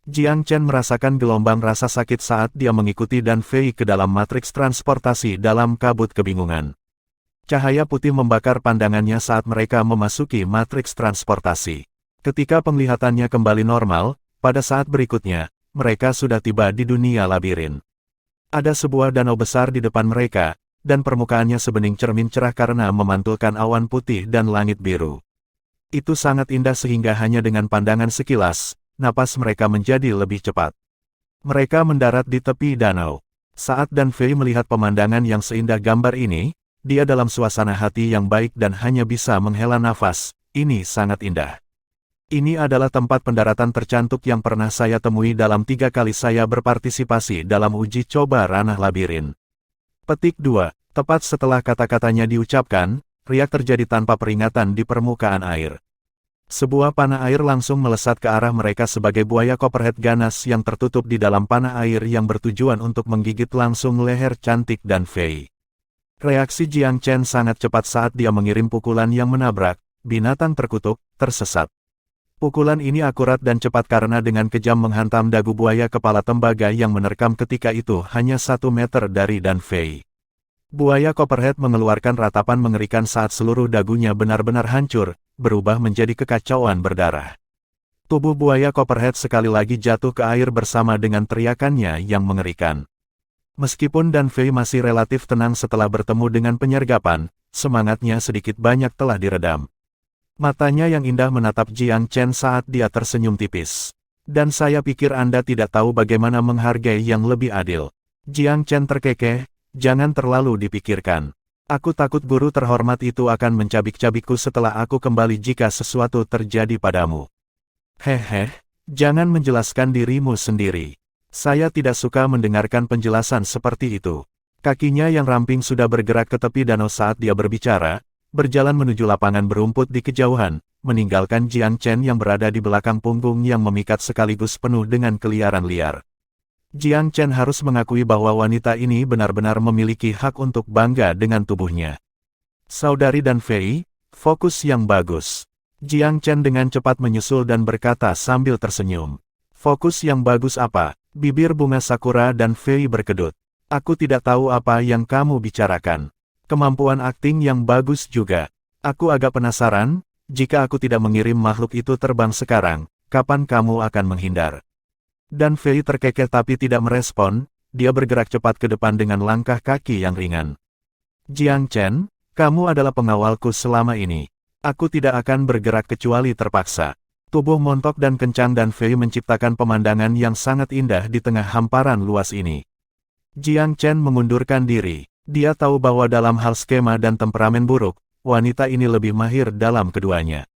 Jiang Chen merasakan gelombang rasa sakit saat dia mengikuti Dan Fei ke dalam matriks transportasi dalam kabut kebingungan. Cahaya putih membakar pandangannya saat mereka memasuki matriks transportasi. Ketika penglihatannya kembali normal, pada saat berikutnya, mereka sudah tiba di dunia labirin. Ada sebuah danau besar di depan mereka, dan permukaannya sebening cermin cerah karena memantulkan awan putih dan langit biru. Itu sangat indah sehingga hanya dengan pandangan sekilas, napas mereka menjadi lebih cepat. Mereka mendarat di tepi danau. Saat Dan Fei melihat pemandangan yang seindah gambar ini, dia dalam suasana hati yang baik dan hanya bisa menghela nafas. Ini sangat indah. Ini adalah tempat pendaratan tercantik yang pernah saya temui dalam 3 kali saya berpartisipasi dalam uji coba ranah labirin. Petik 2. Tepat setelah kata-katanya diucapkan, riak terjadi tanpa peringatan di permukaan air. Sebuah panah air langsung melesat ke arah mereka sebagai buaya copperhead ganas yang tertutup di dalam panah air yang bertujuan untuk menggigit langsung leher cantik dan Fei. Reaksi Jiang Chen sangat cepat saat dia mengirim pukulan yang menabrak, binatang terkutuk, tersesat. Pukulan ini akurat dan cepat karena dengan kejam menghantam dagu buaya kepala tembaga yang menerkam ketika itu hanya 1 meter dari Dan Fei. Buaya copperhead mengeluarkan ratapan mengerikan saat seluruh dagunya benar-benar hancur, berubah menjadi kekacauan berdarah. Tubuh buaya copperhead sekali lagi jatuh ke air bersama dengan teriakannya yang mengerikan. Meskipun Dan Fei masih relatif tenang setelah bertemu dengan penyergapan, semangatnya sedikit banyak telah diredam. Matanya yang indah menatap Jiang Chen saat dia tersenyum tipis. Dan saya pikir Anda tidak tahu bagaimana menghargai yang lebih adil. Jiang Chen terkekeh, jangan terlalu dipikirkan. Aku takut guru terhormat itu akan mencabik-cabikku setelah aku kembali jika sesuatu terjadi padamu. Hehe, jangan menjelaskan dirimu sendiri. Saya tidak suka mendengarkan penjelasan seperti itu. Kakinya yang ramping sudah bergerak ke tepi danau saat dia berbicara, berjalan menuju lapangan berumput di kejauhan, meninggalkan Jiang Chen yang berada di belakang punggung yang memikat sekaligus penuh dengan keliaran liar. Jiang Chen harus mengakui bahwa wanita ini benar-benar memiliki hak untuk bangga dengan tubuhnya. Saudari Dan Fei, fokus yang bagus. Jiang Chen dengan cepat menyusul dan berkata sambil tersenyum. Fokus yang bagus apa? Bibir bunga sakura Dan Fei berkedut. Aku tidak tahu apa yang kamu bicarakan. Kemampuan akting yang bagus juga. Aku agak penasaran, jika aku tidak mengirim makhluk itu terbang sekarang, kapan kamu akan menghindar? Dan Fei terkekeh tapi tidak merespon, dia bergerak cepat ke depan dengan langkah kaki yang ringan. Jiang Chen, kamu adalah pengawalku selama ini. Aku tidak akan bergerak kecuali terpaksa. Tubuh montok dan kencang Dan Fei menciptakan pemandangan yang sangat indah di tengah hamparan luas ini. Jiang Chen mengundurkan diri. Dia tahu bahwa dalam hal skema dan temperamen buruk, wanita ini lebih mahir dalam keduanya.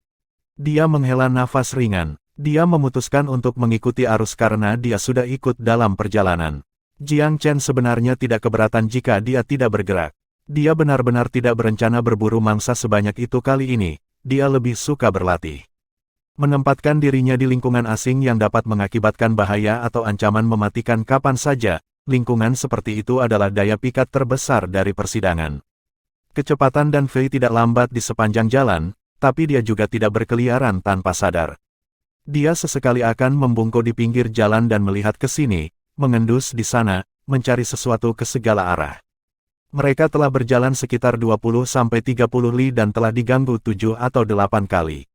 Dia menghela nafas ringan. Dia memutuskan untuk mengikuti arus karena dia sudah ikut dalam perjalanan. Jiang Chen sebenarnya tidak keberatan jika dia tidak bergerak. Dia benar-benar tidak berencana berburu mangsa sebanyak itu kali ini, dia lebih suka berlatih. Menempatkan dirinya di lingkungan asing yang dapat mengakibatkan bahaya atau ancaman mematikan kapan saja, lingkungan seperti itu adalah daya pikat terbesar dari persidangan. Kecepatan Dan Fei tidak lambat di sepanjang jalan, tapi dia juga tidak berkeliaran tanpa sadar. Dia sesekali akan membungkuk di pinggir jalan dan melihat ke sini, mengendus di sana, mencari sesuatu ke segala arah. Mereka telah berjalan sekitar 20-30 li dan telah diganggu 7 atau 8 kali.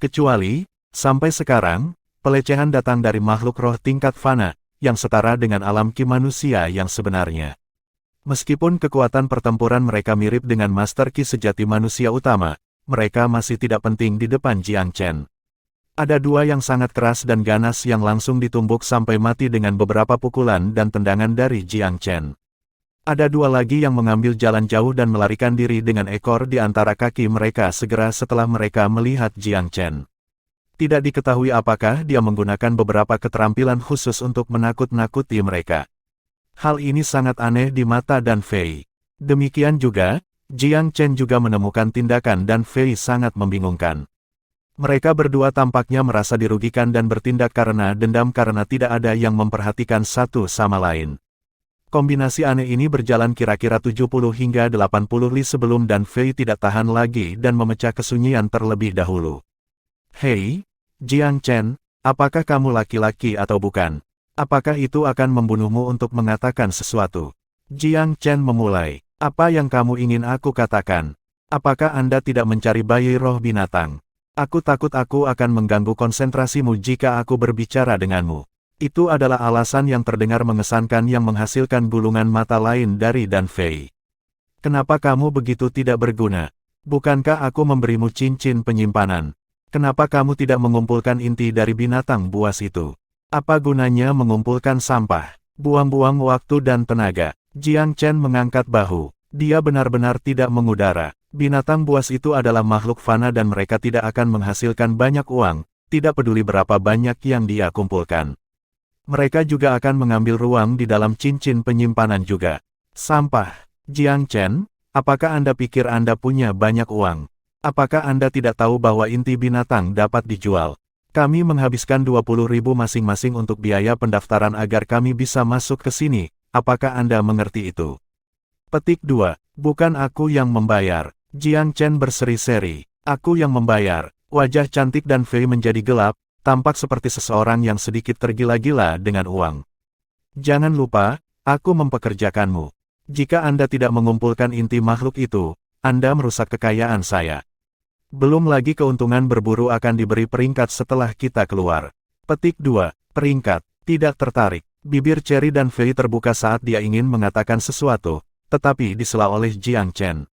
Kecuali, sampai sekarang, pelecehan datang dari makhluk roh tingkat fana, yang setara dengan alam ki manusia yang sebenarnya. Meskipun kekuatan pertempuran mereka mirip dengan Master Ki sejati manusia utama, mereka masih tidak penting di depan Jiang Chen. Ada dua yang sangat keras dan ganas yang langsung ditumbuk sampai mati dengan beberapa pukulan dan tendangan dari Jiang Chen. Ada dua lagi yang mengambil jalan jauh dan melarikan diri dengan ekor di antara kaki mereka segera setelah mereka melihat Jiang Chen. Tidak diketahui apakah dia menggunakan beberapa keterampilan khusus untuk menakut-nakuti mereka. Hal ini sangat aneh di mata Dan Fei. Demikian juga, Jiang Chen juga menemukan tindakan Dan Fei sangat membingungkan. Mereka berdua tampaknya merasa dirugikan dan bertindak karena dendam karena tidak ada yang memperhatikan satu sama lain. Kombinasi aneh ini berjalan kira-kira 70 hingga 80 li sebelum Dan Fei tidak tahan lagi dan memecah kesunyian terlebih dahulu. Hei, Jiang Chen, apakah kamu laki-laki atau bukan? Apakah itu akan membunuhmu untuk mengatakan sesuatu? Jiang Chen memulai. Apa yang kamu ingin aku katakan? Apakah Anda tidak mencari bayi roh binatang? Aku takut aku akan mengganggu konsentrasimu jika aku berbicara denganmu. Itu adalah alasan yang terdengar mengesankan yang menghasilkan gulungan mata lain dari Dan Fei. Kenapa kamu begitu tidak berguna? Bukankah aku memberimu cincin penyimpanan? Kenapa kamu tidak mengumpulkan inti dari binatang buas itu? Apa gunanya mengumpulkan sampah? Buang-buang waktu dan tenaga. Jiang Chen mengangkat bahu. Dia benar-benar tidak mengudara. Binatang buas itu adalah makhluk fana dan mereka tidak akan menghasilkan banyak uang, tidak peduli berapa banyak yang dia kumpulkan. Mereka juga akan mengambil ruang di dalam cincin penyimpanan juga. Sampah. Jiang Chen, apakah Anda pikir Anda punya banyak uang? Apakah Anda tidak tahu bahwa inti binatang dapat dijual? Kami menghabiskan 20.000 masing-masing untuk biaya pendaftaran agar kami bisa masuk ke sini. Apakah Anda mengerti itu? Petik 2. Bukan aku yang membayar. Jiang Chen berseri-seri. Aku yang membayar. Wajah cantik dan Fei menjadi gelap, tampak seperti seseorang yang sedikit tergila-gila dengan uang. Jangan lupa, aku mempekerjakanmu. Jika Anda tidak mengumpulkan inti makhluk itu, Anda merusak kekayaan saya. Belum lagi keuntungan berburu akan diberi peringkat setelah kita keluar. Petik 2. Peringkat. Tidak tertarik. Bibir Cherry dan Fei terbuka saat dia ingin mengatakan sesuatu, tetapi disela oleh Jiang Chen.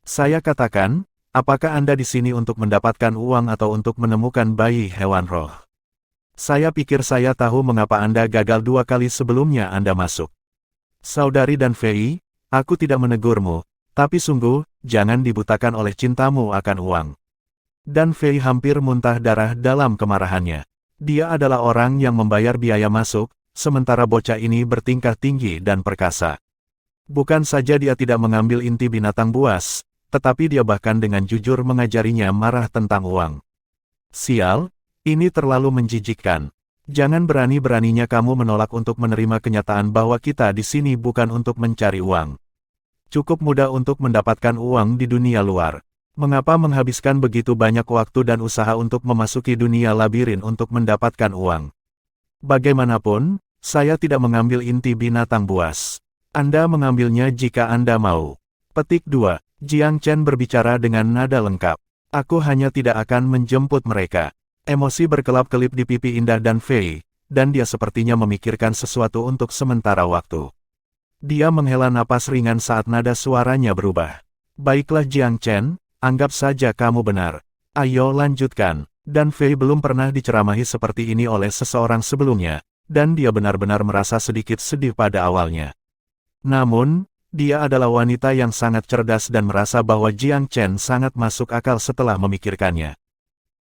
Saya katakan, apakah Anda di sini untuk mendapatkan uang atau untuk menemukan bayi hewan roh? Saya pikir saya tahu mengapa Anda gagal 2 kali sebelumnya Anda masuk. Saudari dan Fei, aku tidak menegurmu, tapi sungguh, jangan dibutakan oleh cintamu akan uang. Dan Fei hampir muntah darah dalam kemarahannya. Dia adalah orang yang membayar biaya masuk, sementara bocah ini bertingkah tinggi dan perkasa. Bukan saja dia tidak mengambil inti binatang buas, tetapi dia bahkan dengan jujur mengajarinya marah tentang uang. Sial, ini terlalu menjijikkan. Jangan berani-beraninya kamu menolak untuk menerima kenyataan bahwa kita di sini bukan untuk mencari uang. Cukup mudah untuk mendapatkan uang di dunia luar. Mengapa menghabiskan begitu banyak waktu dan usaha untuk memasuki dunia labirin untuk mendapatkan uang? Bagaimanapun, saya tidak mengambil inti binatang buas. Anda mengambilnya jika Anda mau. Petik 2. Jiang Chen berbicara dengan nada lengkap. Aku hanya tidak akan menjemput mereka. Emosi berkelap-kelip di pipi indah dan Fei, dan dia sepertinya memikirkan sesuatu untuk sementara waktu. Dia menghela napas ringan saat nada suaranya berubah. Baiklah Jiang Chen, anggap saja kamu benar. Ayo lanjutkan. Dan Fei belum pernah diceramahi seperti ini oleh seseorang sebelumnya, dan dia benar-benar merasa sedikit sedih pada awalnya. Namun, dia adalah wanita yang sangat cerdas dan merasa bahwa Jiang Chen sangat masuk akal setelah memikirkannya.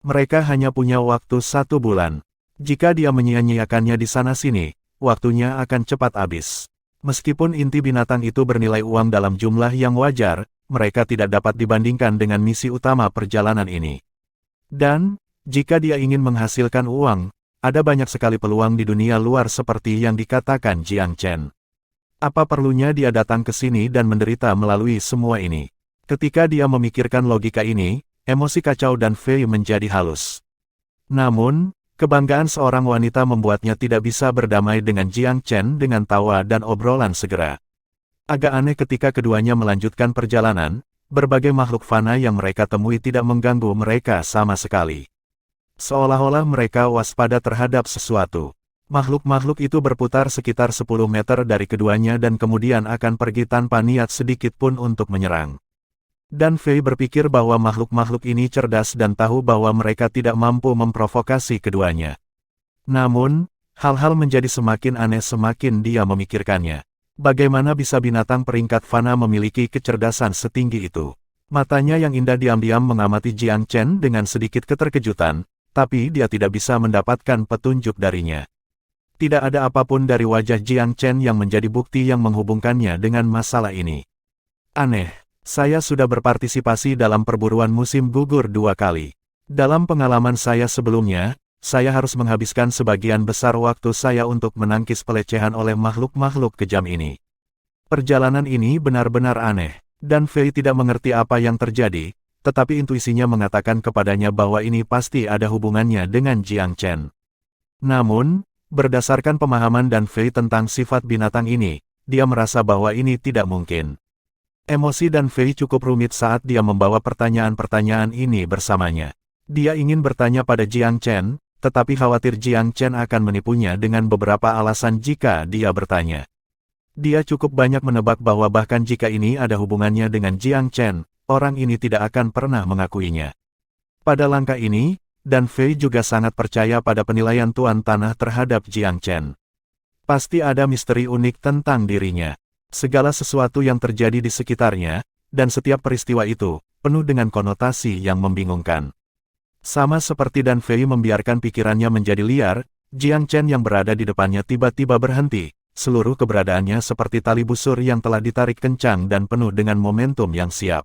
Mereka hanya punya waktu 1 bulan. Jika dia menyia-nyiakannya di sana-sini, waktunya akan cepat habis. Meskipun inti binatang itu bernilai uang dalam jumlah yang wajar, mereka tidak dapat dibandingkan dengan misi utama perjalanan ini. Dan, jika dia ingin menghasilkan uang, ada banyak sekali peluang di dunia luar seperti yang dikatakan Jiang Chen. Apa perlunya dia datang ke sini dan menderita melalui semua ini? Ketika dia memikirkan logika ini, emosi kacau dan Fei menjadi halus. Namun, kebanggaan seorang wanita membuatnya tidak bisa berdamai dengan Jiang Chen dengan tawa dan obrolan segera. Agak aneh ketika keduanya melanjutkan perjalanan, berbagai makhluk fana yang mereka temui tidak mengganggu mereka sama sekali. Seolah-olah mereka waspada terhadap sesuatu. Makhluk-makhluk itu berputar sekitar 10 meter dari keduanya dan kemudian akan pergi tanpa niat sedikit pun untuk menyerang. Dan Fei berpikir bahwa makhluk-makhluk ini cerdas dan tahu bahwa mereka tidak mampu memprovokasi keduanya. Namun, hal-hal menjadi semakin aneh semakin dia memikirkannya. Bagaimana bisa binatang peringkat fana memiliki kecerdasan setinggi itu? Matanya yang indah diam-diam mengamati Jiang Chen dengan sedikit keterkejutan, tapi dia tidak bisa mendapatkan petunjuk darinya. Tidak ada apapun dari wajah Jiang Chen yang menjadi bukti yang menghubungkannya dengan masalah ini. Aneh. Saya sudah berpartisipasi dalam perburuan musim gugur 2 kali. Dalam pengalaman saya sebelumnya, saya harus menghabiskan sebagian besar waktu saya untuk menangkis pelecehan oleh makhluk-makhluk kejam ini. Perjalanan ini benar-benar aneh, dan Fei tidak mengerti apa yang terjadi, tetapi intuisinya mengatakan kepadanya bahwa ini pasti ada hubungannya dengan Jiang Chen. Namun, berdasarkan pemahaman dan Fei tentang sifat binatang ini, dia merasa bahwa ini tidak mungkin. Emosi dan Fei cukup rumit saat dia membawa pertanyaan-pertanyaan ini bersamanya. Dia ingin bertanya pada Jiang Chen, tetapi khawatir Jiang Chen akan menipunya dengan beberapa alasan jika dia bertanya. Dia cukup banyak menebak bahwa bahkan jika ini ada hubungannya dengan Jiang Chen, orang ini tidak akan pernah mengakuinya. Pada langkah ini, dan Fei juga sangat percaya pada penilaian Tuan Tanah terhadap Jiang Chen. Pasti ada misteri unik tentang dirinya. Segala sesuatu yang terjadi di sekitarnya, dan setiap peristiwa itu, penuh dengan konotasi yang membingungkan. Sama seperti Dan Fei membiarkan pikirannya menjadi liar, Jiang Chen yang berada di depannya tiba-tiba berhenti, seluruh keberadaannya seperti tali busur yang telah ditarik kencang dan penuh dengan momentum yang siap.